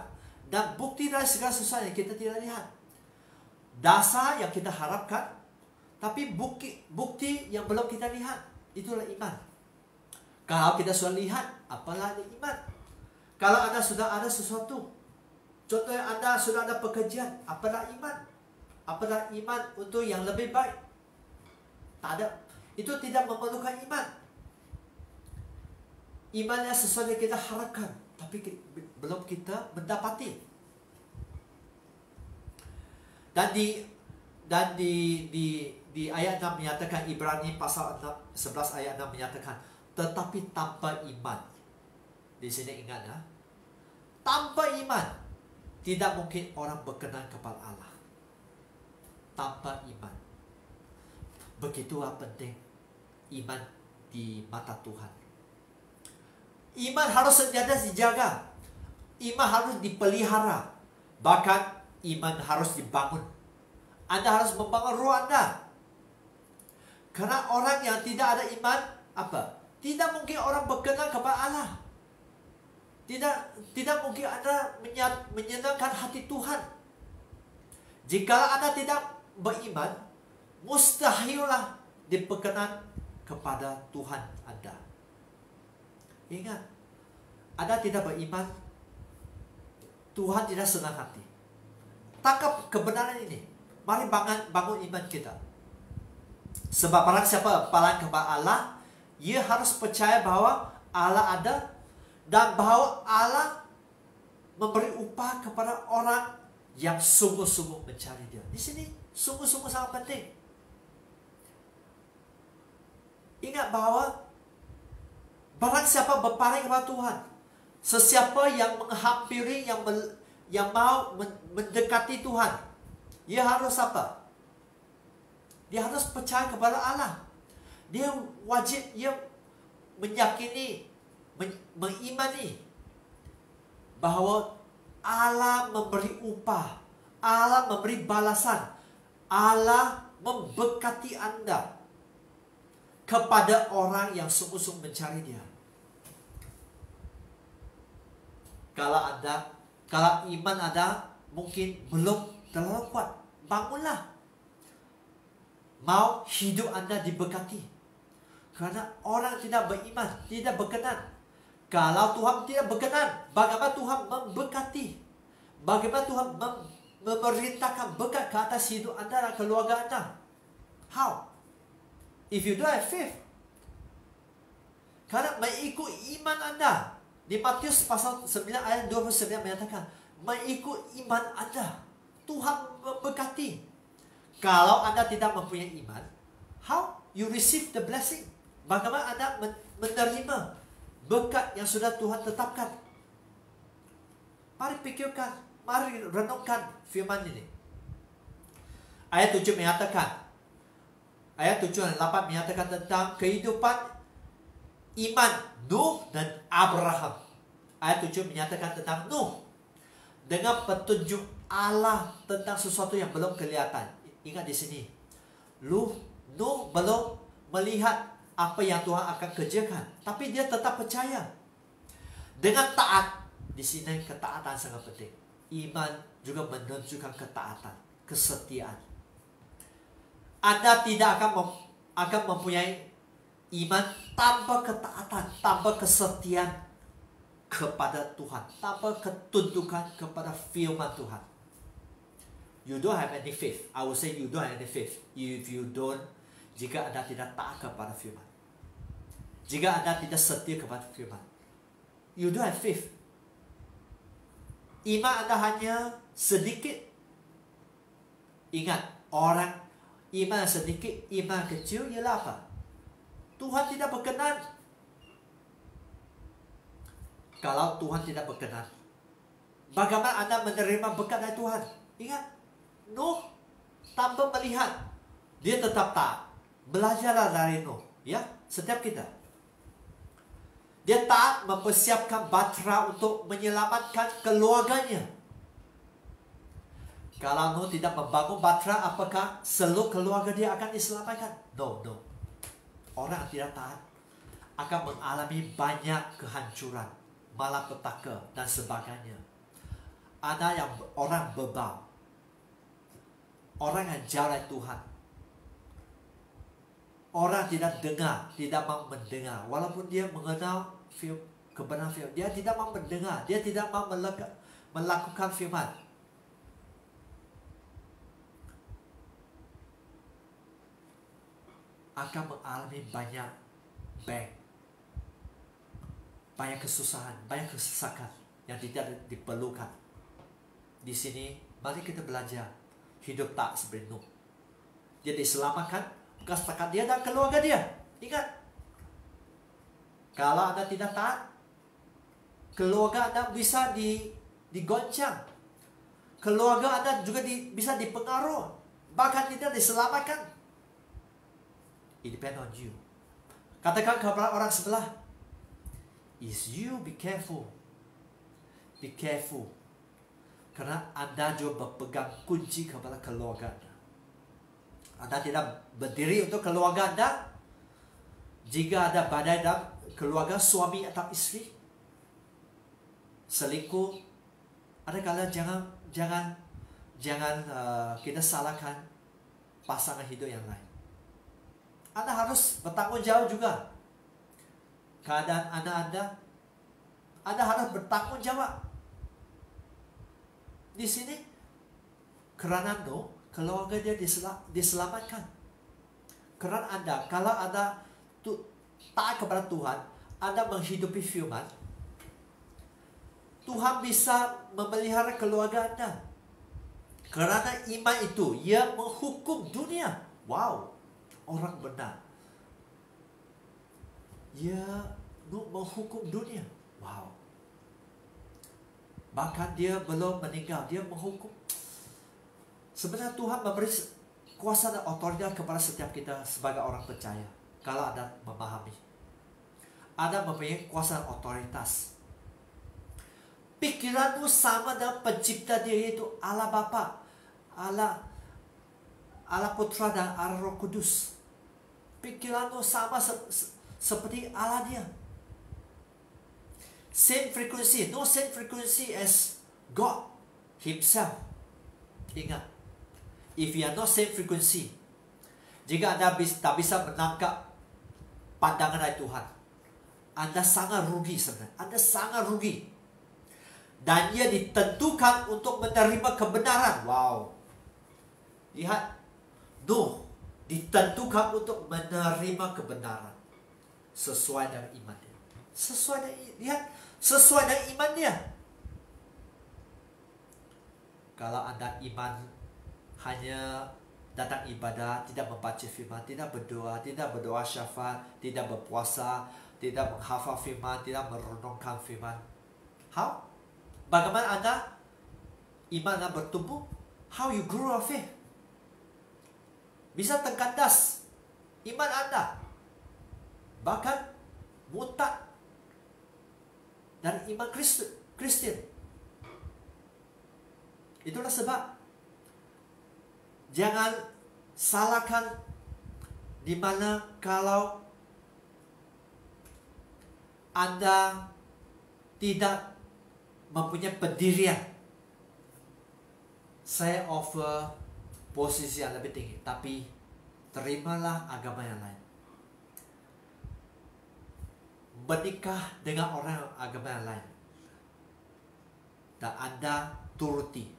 dan bukti dari segala sesuatu yang kita tidak lihat. Dasar yang kita harapkan, tapi bukti yang belum kita lihat, itulah iman. Kalau kita sudah lihat, apalah iman? Kalau Anda sudah ada sesuatu, contohnya Anda sudah ada pekerjaan, apalah iman? Apalah iman untuk yang lebih baik? Tak ada. Itu tidak memerlukan iman. Imannya sesuatu yang kita harapkan, tapi belum kita mendapati. Dan di ayat 6 menyatakan, Ibrani pasal 11 ayat 6 menyatakan, tetapi tanpa iman. Di sini ingat ya, tanpa iman tidak mungkin orang berkenan kepada Allah. Tanpa iman. Begitulah penting iman di mata Tuhan. Iman harus senantiasa dijaga. Iman harus dipelihara. Bahkan iman harus dibangun. Anda harus membangun roh Anda. Karena orang yang tidak ada iman, apa? Tidak mungkin orang berkenan kepada Allah. Tidak mungkin Anda menyenangkan hati Tuhan. Jika Anda tidak beriman, mustahillah diperkenan kepada Tuhan Anda. Ingat, Anda tidak beriman, Tuhan tidak senang hati. Tangkap kebenaran ini. Mari bangun iman kita. Sebab barang siapa berpaling kepada Allah, ia harus percaya bahwa Allah ada dan bahwa Allah memberi upah kepada orang yang sungguh-sungguh mencari Dia. Di sini sungguh-sungguh sangat penting. Ingat bahwa barang siapa berpaling kepada Tuhan, sesiapa yang menghampiri, yang mau mendekati Tuhan, dia harus apa? Dia harus percaya kepada Allah. Dia wajib meyakini, mengimani bahwa Allah memberi upah, Allah memberi balasan, Allah memberkati Anda kepada orang yang sungguh-sungguh mencari Dia. Kalau iman Anda mungkin belum terlalu kuat, bangunlah. Mau hidup Anda diberkati. Karena orang tidak beriman, tidak berkenan. Kalau Tuhan tidak berkenan, bagaimana Tuhan memberkati? Bagaimana Tuhan memerintahkan berkat ke atas hidup Anda dan keluarga Anda? How? If you don't have faith. Karena mengikut iman Anda. Di Matius pasal 9 ayat 29 menyatakan, mengikut iman Anda, Tuhan memberkati. Kalau Anda tidak mempunyai iman, how you receive the blessing? Bagaimana Anda menerima berkat yang sudah Tuhan tetapkan? Mari pikirkan, mari renungkan firman ini. Ayat 7 menyatakan, ayat 7 dan 8 menyatakan tentang kehidupan iman Nuh dan Abraham. Ayat 7 menyatakan tentang Nuh dengan petunjuk Allah tentang sesuatu yang belum kelihatan. Ingat di sini, Nuh belum melihat apa yang Tuhan akan kerjakan, tapi dia tetap percaya dengan taat. Di sini ketaatan sangat penting. Iman juga menunjukkan ketaatan, kesetiaan. Anda tidak akan mempunyai iman tanpa ketaatan, tanpa kesetiaan kepada Tuhan, tanpa ketundukan kepada firman Tuhan. You don't have any faith. I would say you don't have any faith if you don't, jika Anda tidak taat kepada firman, jika Anda tidak setia kepada firman, you don't have faith. Iman Anda hanya sedikit. Ingat, orang iman sedikit, iman kecil ialah apa? Tuhan tidak berkenan. Kalau Tuhan tidak berkenan, bagaimana Anda menerima berkat dari Tuhan? Ingat, Nuh tanpa melihat, dia tetap taat. Belajarlah dari Nuh, ya, setiap kita. Dia taat mempersiapkan Bahtera untuk menyelamatkan keluarganya. Kalau Nuh tidak membangun Bahtera, apakah seluruh keluarga dia akan diselamatkan? No. Orang yang tidak taat akan mengalami banyak kehancuran, malapetaka dan sebagainya. Ada yang orang bebal, orang yang jauh dari Tuhan, orang tidak dengar, tidak mau mendengar, walaupun dia mengenal kebenaran firman, dia tidak mau mendengar, dia tidak mau melakukan firman. Akan mengalami banyak kesusahan, banyak kesesakan yang tidak diperlukan. Di sini mari kita belajar hidup tak seperti Nuh. Dia diselamatkan bukan setakat dia dan keluarga dia. Ingat, kalau Anda tidak taat, keluarga Anda bisa digoncang, keluarga Anda juga bisa dipengaruhi, bahkan tidak diselamatkan. It depends on you. Katakan kepada orang sebelah, is you be careful. Be careful. Karena Anda juga berpegang kunci kepada keluarga Anda. Anda tidak berdiri untuk keluarga Anda. Jika ada badai dalam keluarga, suami atau istri selingkuh, ada kala jangan kita salahkan pasangan hidup yang lain. Anda harus bertanggung jawab juga keadaan Anda harus bertanggung jawab. Di sini kerana Nuh, keluarga dia diselamatkan. Kerana Anda, kalau Anda taat kepada Tuhan, Anda menghidupi firman, Tuhan bisa memelihara keluarga Anda. Kerana iman itu, ia menghukum dunia. Wow, orang benar. Ia menghukum dunia. Wow. Bahkan dia belum meninggal, dia menghukum. Sebenarnya Tuhan memberi kuasa dan otoritas kepada setiap kita sebagai orang percaya. Kalau Anda memahami, Anda mempunyai kuasa dan otoritas. Pikiranmu sama dengan pencipta dia, yaitu Allah Bapa, Allah Putra dan Allah Roh Kudus. Pikiranmu sama seperti Allah dia. Same frequency, no same frequency as God Himself. Ingat, if you are not same frequency, jika Anda tak bisa menangkap pandangan dari Tuhan, Anda sangat rugi sebenarnya. Anda sangat rugi. Dan ia ditentukan untuk menerima kebenaran. Wow. Lihat. No. Ditentukan untuk menerima kebenaran. Sesuai dengan iman dia. Sesuai dengan iman dia. Kalau Anda iman hanya datang ibadah, tidak membaca firman, tidak berdoa syafaat, tidak berpuasa, tidak menghafal firman, tidak merenungkan firman. How? Bagaimana iman Anda bertumbuh? How you grow your faith? Bisa terkandas iman Anda. Bahkan murtad dari iman Kristen. Itulah sebab jangan salahkan di mana kalau Anda tidak mempunyai pendirian. Saya offer posisi yang lebih tinggi, tapi terimalah agama yang lain. Menikah dengan orang agama yang lain, dan Anda turuti.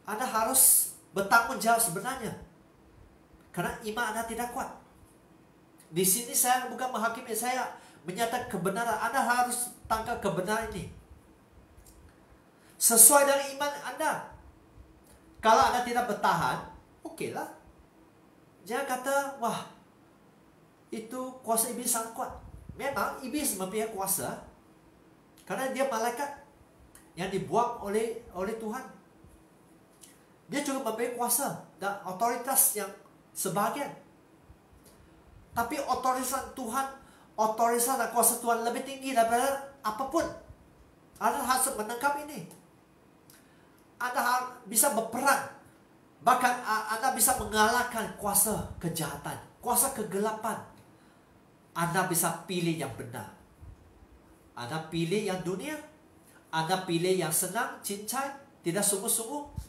Anda harus bertanggung jawab sebenarnya, karena iman Anda tidak kuat. Di sini saya bukan menghakimi, saya menyatakan kebenaran. Anda harus tangkap kebenaran ini sesuai dengan iman Anda. Kalau Anda tidak bertahan, okeylah. Jangan kata, wah, itu kuasa iblis sangat kuat. Memang iblis mempunyai kuasa, karena dia malaikat yang dibuang oleh Tuhan. Dia juga mempunyai kuasa dan otoritas yang sebahagian. Tapi otoritas Tuhan, otoritas dan kuasa Tuhan lebih tinggi daripada apapun. Anda harus menangkap ini. Anda bisa berperang. Bahkan Anda bisa mengalahkan kuasa kejahatan, kuasa kegelapan. Anda bisa pilih yang benar. Anda pilih yang dunia. Anda pilih yang senang, cincai, tidak sungguh-sungguh.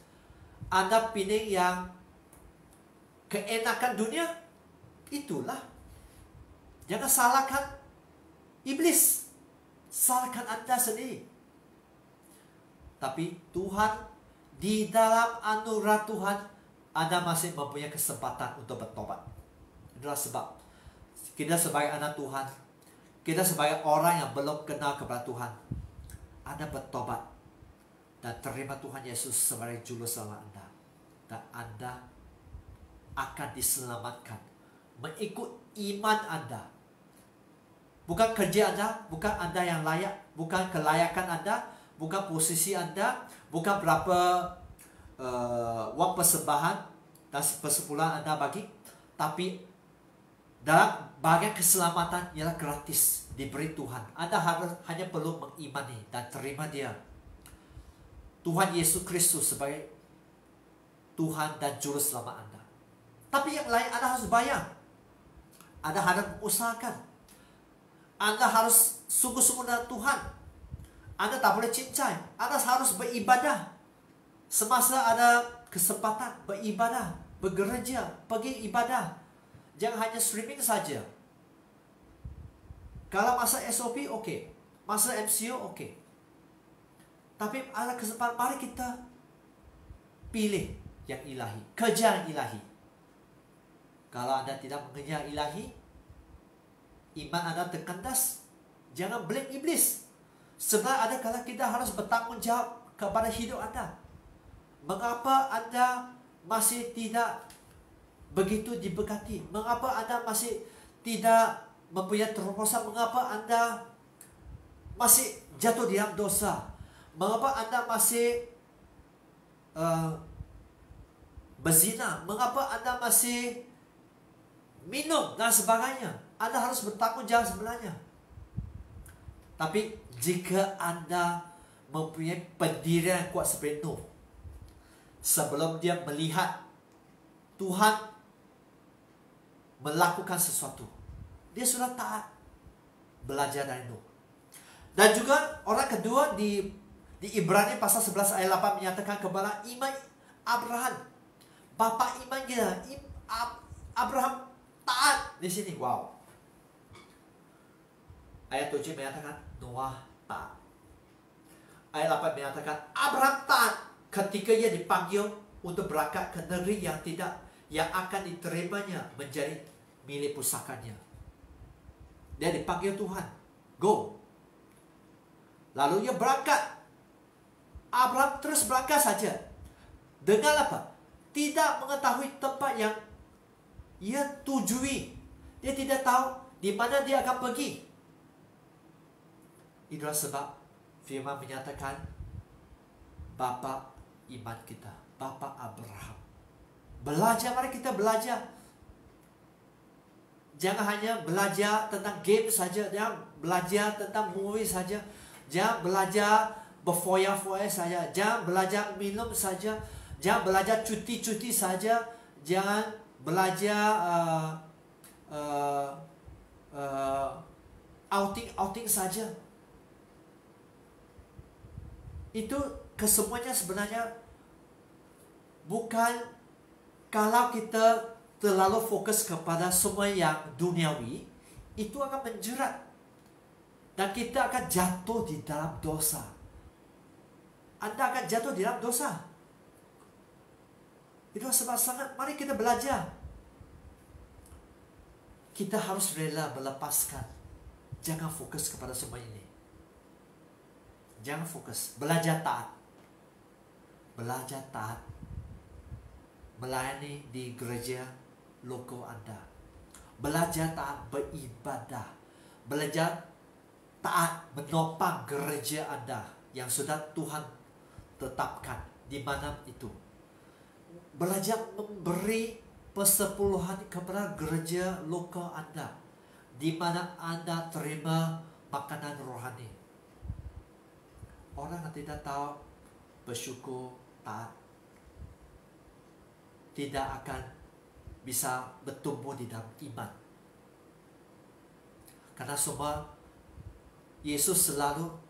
Anda pilih yang keenakan dunia. Itulah. Jangan salahkan iblis. Salahkan Anda sendiri. Tapi Tuhan, di dalam anugerah Tuhan, Anda masih mempunyai kesempatan untuk bertobat. Itulah sebab kita sebagai anak Tuhan, kita sebagai orang yang belum kenal kepada Tuhan, Anda bertobat dan terima Tuhan Yesus sebagai juru selamat Anda. Dan Anda akan diselamatkan mengikut iman Anda. Bukan kerja Anda, bukan Anda yang layak, bukan kelayakan Anda, bukan posisi Anda, bukan berapa wang persembahan dan persepuluhan Anda bagi, tapi dalam bagian keselamatan ialah gratis, diberi Tuhan. Anda hanya perlu mengimani dan terima dia, Tuhan Yesus Kristus, sebagai Tuhan dan Juru Selamat Anda. Tapi yang lain Anda harus bayar. Anda harus mengusahakan. Anda harus sungguh-sungguh dengan Tuhan. Anda tak boleh cincai. Anda harus beribadah. Semasa ada kesempatan beribadah, bergereja, pergi ibadah. Jangan hanya streaming saja. Kalau masa SOP, okey. Masa MCO, okey. Tapi ada kesempatan, mari kita pilih yang ilahi. Kejar yang ilahi. Kalau Anda tidak mengejar ilahi, iman Anda terkandas, jangan blame iblis. Sebenarnya ada kala kita harus bertanggung jawab kepada hidup Anda? Mengapa Anda masih tidak begitu diberkati? Mengapa Anda masih tidak mempunyai terobosan? Mengapa Anda masih jatuh di dalam dosa? Mengapa Anda masih berzina? Mengapa Anda masih minum dan sebagainya? Anda harus bertanggung jawab sebenarnya. Tapi jika Anda mempunyai pendirian yang kuat seperti Nuh, sebelum dia melihat Tuhan melakukan sesuatu, dia sudah taat, belajar dari Nuh. Dan juga orang kedua di Ibrani pasal 11 ayat 8 menyatakan kepada iman Abraham, bapa iman kita. Abraham taat di sini. Wow. Ayat 7 menyatakan Noah taat. Ayat 8 menyatakan Abraham taat ketika ia dipanggil untuk berangkat ke negeri yang akan diterimanya menjadi milik pusakanya. Dia dipanggil Tuhan, go. Lalu ia berangkat. Abraham terus berangkat saja. Dengan apa? Tidak mengetahui tempat yang ia tujui. Dia tidak tahu di mana dia akan pergi. Itulah sebab firman menyatakan bapa iman kita, bapa Abraham. Belajar, mari kita belajar. Jangan hanya belajar tentang game saja, jangan belajar tentang movie saja, jangan belajar berfoya-foya saja, jangan belajar minum saja, jangan belajar cuti-cuti saja, jangan belajar outing saja. Itu kesemuanya sebenarnya bukan, kalau kita terlalu fokus kepada semua yang duniawi, itu akan menjerat dan kita akan jatuh di dalam dosa. Anda akan jatuh di dalam dosa. Itu sebab sangat, mari kita belajar. Kita harus rela melepaskan. Jangan fokus kepada semua ini. Jangan fokus. Belajar taat. Belajar taat. Melayani di gereja lokal Anda. Belajar taat beribadah. Belajar taat menopang gereja Anda yang sudah Tuhan tetapkan di mana itu. Belajar memberi persepuluhan kepada gereja lokal Anda di mana Anda terima makanan rohani. Orang yang tidak tahu bersyukur, taat, tidak akan bisa bertumbuh di dalam iman. Karena semua Yesus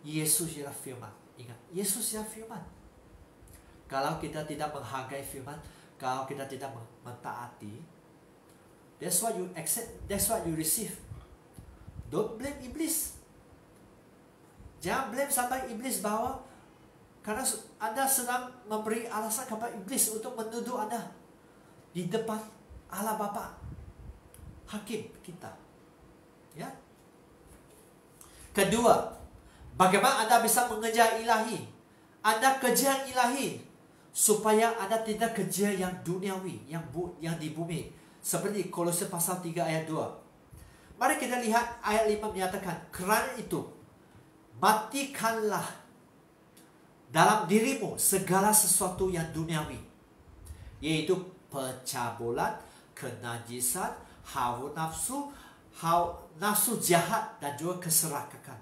ialah firman. Ingat, Yesus ialah firman. Kalau kita tidak menghargai firman, kalau kita tidak mentaati, that's what you accept, that's what you receive. Don't blame iblis. Jangan blame sampai iblis bahwa karena Anda sedang memberi alasan kepada iblis untuk menuduh Anda di depan Allah Bapa, hakim kita. Ya. Kedua, bagaimana Anda bisa mengejar ilahi? Anda kejar ilahi supaya Anda tidak kejar yang duniawi, yang di bumi. Seperti Kolose pasal 3 ayat 2. Mari kita lihat ayat 5 menyatakan, kerana itu matikanlah dalam dirimu segala sesuatu yang duniawi, yaitu pencabulan, kenajisan, hawa nafsu jahat, dan juga keserakahan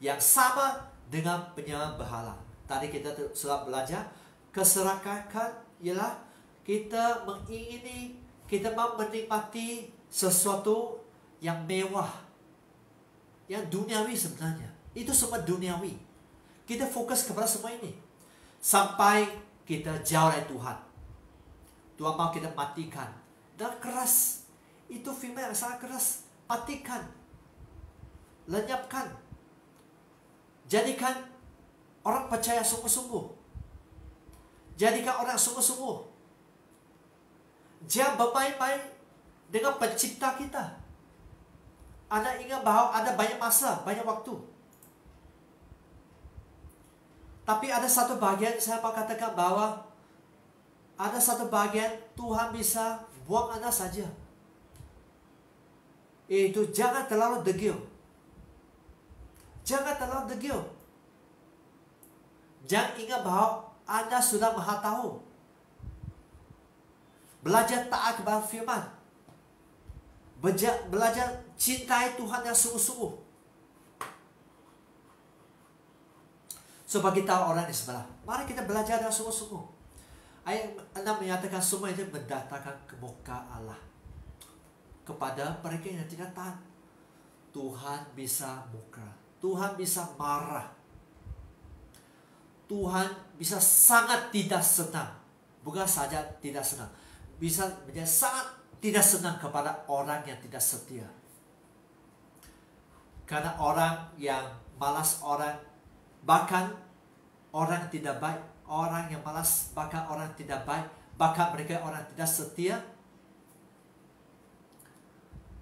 yang sama dengan penyembahan berhala. Tadi kita sudah belajar, keserakahan ialah kita mengingini, kita mau menikmati sesuatu yang mewah, yang duniawi sebenarnya. Itu semua duniawi. Kita fokus kepada semua ini sampai kita jauh dari Tuhan. Tuhan mau kita matikan. Dan keras. Itu firman yang sangat keras. Matikan. Lenyapkan. Jadikan orang percaya sungguh-sungguh. Jadikan orang sungguh-sungguh. Jangan bermain-main dengan pencipta kita. Anda ingat bahwa ada banyak masa, banyak waktu. Tapi ada satu bagian saya mau katakan bahwa ada satu bagian Tuhan bisa buang Anda saja. Itu jangan terlalu degil. Jangan terlalu degil. Jangan ingat bahwa Anda sudah Maha Tahu. Belajar taat kepada firman. Belajar cintai Tuhan yang sungguh-sungguh. So bagi tahu orang di sebelah, mari kita belajar dengan sungguh-sungguh. Ayat 6 menyatakan semua itu mendatangkan kemuka Allah kepada mereka yang tidak taat. Tuhan bisa murka, Tuhan bisa marah, Tuhan bisa sangat tidak senang. Bukan saja tidak senang, bisa menjadi sangat tidak senang kepada orang yang tidak setia. Karena orang yang malas, bahkan orang tidak baik, orang yang malas, bahkan orang tidak baik, bahkan mereka orang tidak setia,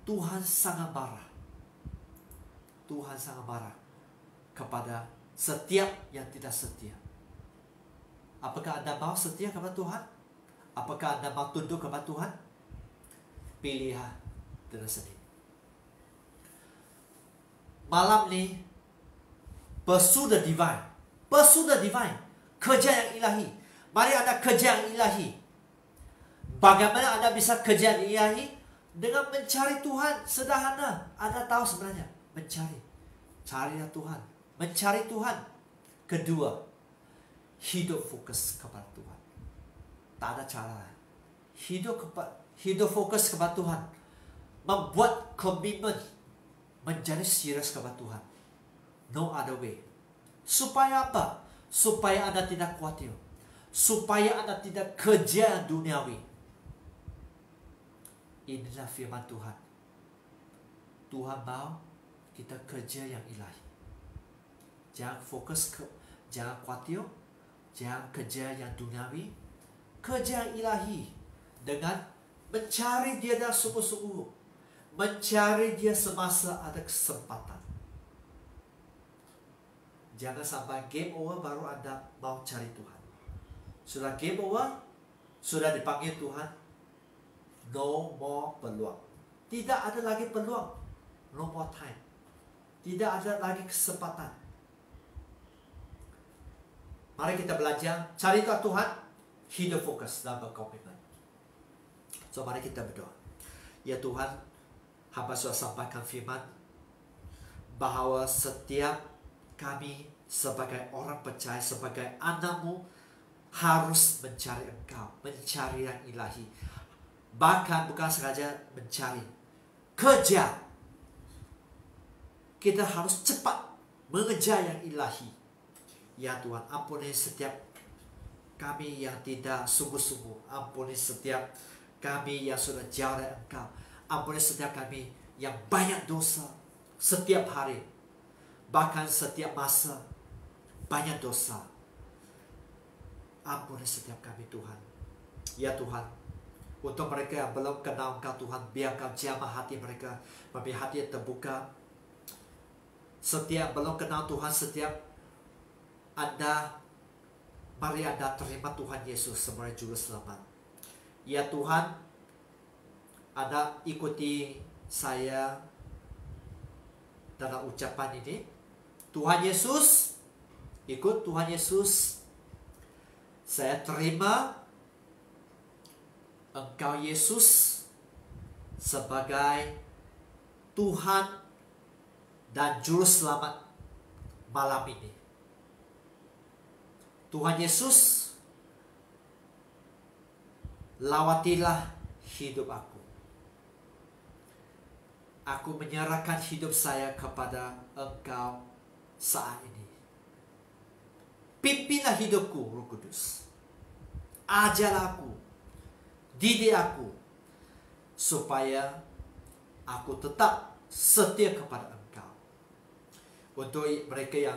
Tuhan sangat marah. Tuhan sangat marah kepada setiap yang tidak setia. Apakah Anda mau setia kepada Tuhan? Apakah Anda mau tunduk kepada Tuhan? Pilihan dengan sendiri. Malam ni, pursue the divine. Pursue the divine. Kerja yang ilahi. Mari Anda kerja yang ilahi. Bagaimana Anda bisa kerja yang ilahi? Dengan mencari Tuhan. Sederhana. Anda tahu sebenarnya. Mencari. Carilah Tuhan. Mencari Tuhan. Kedua, hidup fokus kepada Tuhan. Tak ada cara. Hidup fokus kepada Tuhan. Membuat komitmen. Menjadi serius kepada Tuhan. No other way. Supaya apa? Supaya Anda tidak khawatir. Supaya Anda tidak kerja duniawi. Inilah firman Tuhan. Tuhan mau kita kerja yang ilahi. Jangan jangan khawatir. Jangan kerja yang duniawi. Kerja yang ilahi. Dengan mencari Dia dengan sungguh-sungguh. Mencari Dia semasa ada kesempatan. Jangan sampai game over baru Anda mau cari Tuhan. Sudah game over, sudah dipanggil Tuhan, no more peluang. Tidak ada lagi peluang. No more time. Tidak ada lagi kesempatan. Mari kita belajar cari Tuhan, hidup fokus dan berkomitmen. So mari kita berdoa. Ya Tuhan, hamba sudah sampaikan firman bahwa setiap kami sebagai orang percaya, sebagai anak-Mu harus mencari Engkau, mencari yang ilahi. Bahkan bukan saja mencari, kerja. Kita harus cepat mengejar yang ilahi. Ya Tuhan, ampuni setiap kami yang tidak sungguh-sungguh. Ampuni setiap kami yang sudah jauh dari Engkau. Ampuni setiap kami yang banyak dosa setiap hari. Bahkan setiap masa banyak dosa. Ampuni setiap kami Tuhan. Ya Tuhan, untuk mereka yang belum kenal Engkau Tuhan, biar Engkau jamah hati mereka, membiar hati yang terbuka. Setiap belum kenal Tuhan, setiap Anda, mari Anda terima Tuhan Yesus sebagai Juru Selamat. Ya Tuhan, Anda ikuti saya dalam ucapan ini. Tuhan Yesus, ikut Tuhan Yesus. Saya terima Engkau Yesus sebagai Tuhan dan Juru Selamat malam ini. Tuhan Yesus, lawatilah hidup aku. Aku menyerahkan hidup saya kepada Engkau saat ini. Pimpinlah hidupku, Roh Kudus. Ajar aku, didik aku, supaya aku tetap setia kepada Engkau. Untuk mereka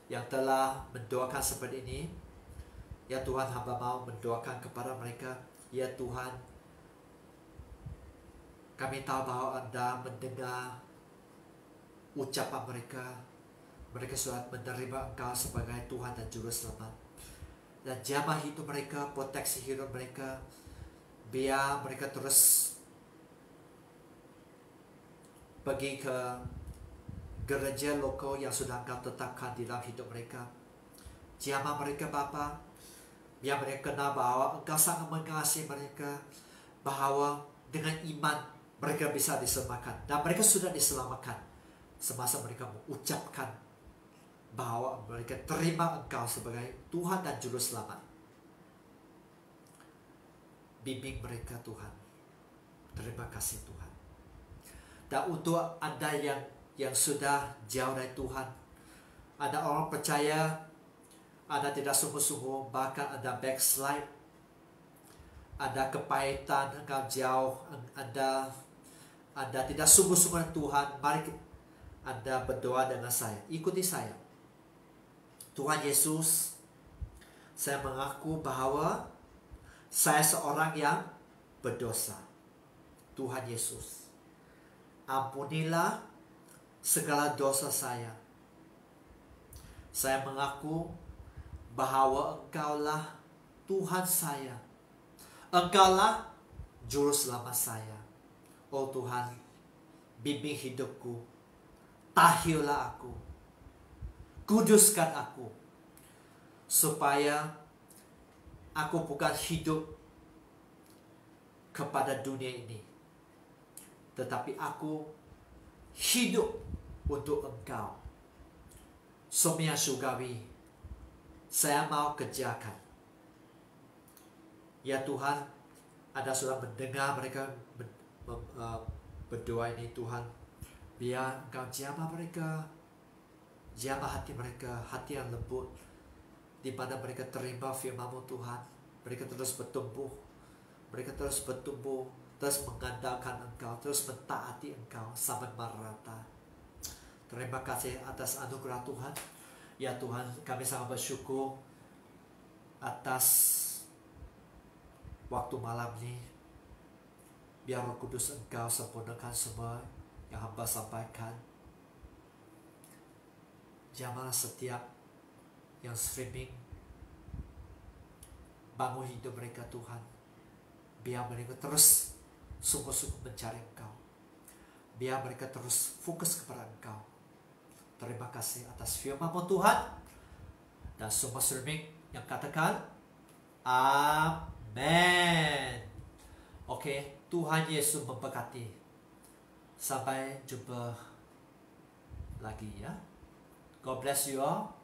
yang telah mendoakan seperti ini, ya Tuhan, hamba mau mendoakan kepada mereka. Ya Tuhan, kami tahu bahwa Anda mendengar ucapan mereka. Mereka sudah menerima Engkau sebagai Tuhan dan Juru Selamat. Dan jamah hidup mereka, proteksi hidup mereka. Biar mereka terus pergi ke gereja lokal yang sudah Engkau tetapkan di dalam hidup mereka. Jamah mereka Bapa, biar mereka kenal bahwa Engkau sangat mengasihi mereka, bahwa dengan iman mereka bisa diselamatkan. Dan mereka sudah diselamatkan semasa mereka mengucapkan bahwa mereka terima Engkau sebagai Tuhan dan Juru Selamat. Bimbing mereka Tuhan. Terima kasih Tuhan. Dan untuk Anda yang sudah jauh dari Tuhan, ada orang percaya Anda tidak sungguh-sungguh, bahkan Anda backslide, ada kepahitan, Engkau jauh, Anda tidak sungguh-sungguh dengan Tuhan. Mari Anda berdoa dengan saya. Ikuti saya. Tuhan Yesus, saya mengaku bahwa saya seorang yang berdosa. Tuhan Yesus, ampunilah segala dosa saya. Saya mengaku bahwa Engkaulah Tuhan saya. Engkaulah Juru Selamat saya. Oh Tuhan, bimbing hidupku. Tahirlah aku. Kuduskan aku. Supaya aku bukan hidup kepada dunia ini, tetapi aku hidup untuk Engkau. Semua surgawi saya mau kerjakan. Ya Tuhan, Anda sudah mendengar mereka berdoa ini Tuhan. Biar Engkau jamah mereka, jamah hati mereka, hati yang lembut, di mana mereka terima firman-Mu Tuhan. Mereka terus bertumbuh, mereka terus bertumbuh, terus mengandalkan Engkau, terus mentaati Engkau sampai merata. Terima kasih atas anugerah Tuhan. Ya Tuhan, kami sangat bersyukur atas waktu malam ini. Biar Roh Kudus Engkau sempurnakan semua yang hamba sampaikan. Jamah setiap yang streaming, bangun hidup mereka Tuhan. Biar mereka terus sungguh-sungguh mencari Engkau. Biar mereka terus fokus kepada Engkau. Terima kasih atas firman-Mu Tuhan. Dan semua streaming yang katakan amin. Oke, Tuhan Yesus memberkati. Sampai jumpa lagi ya. God bless you all.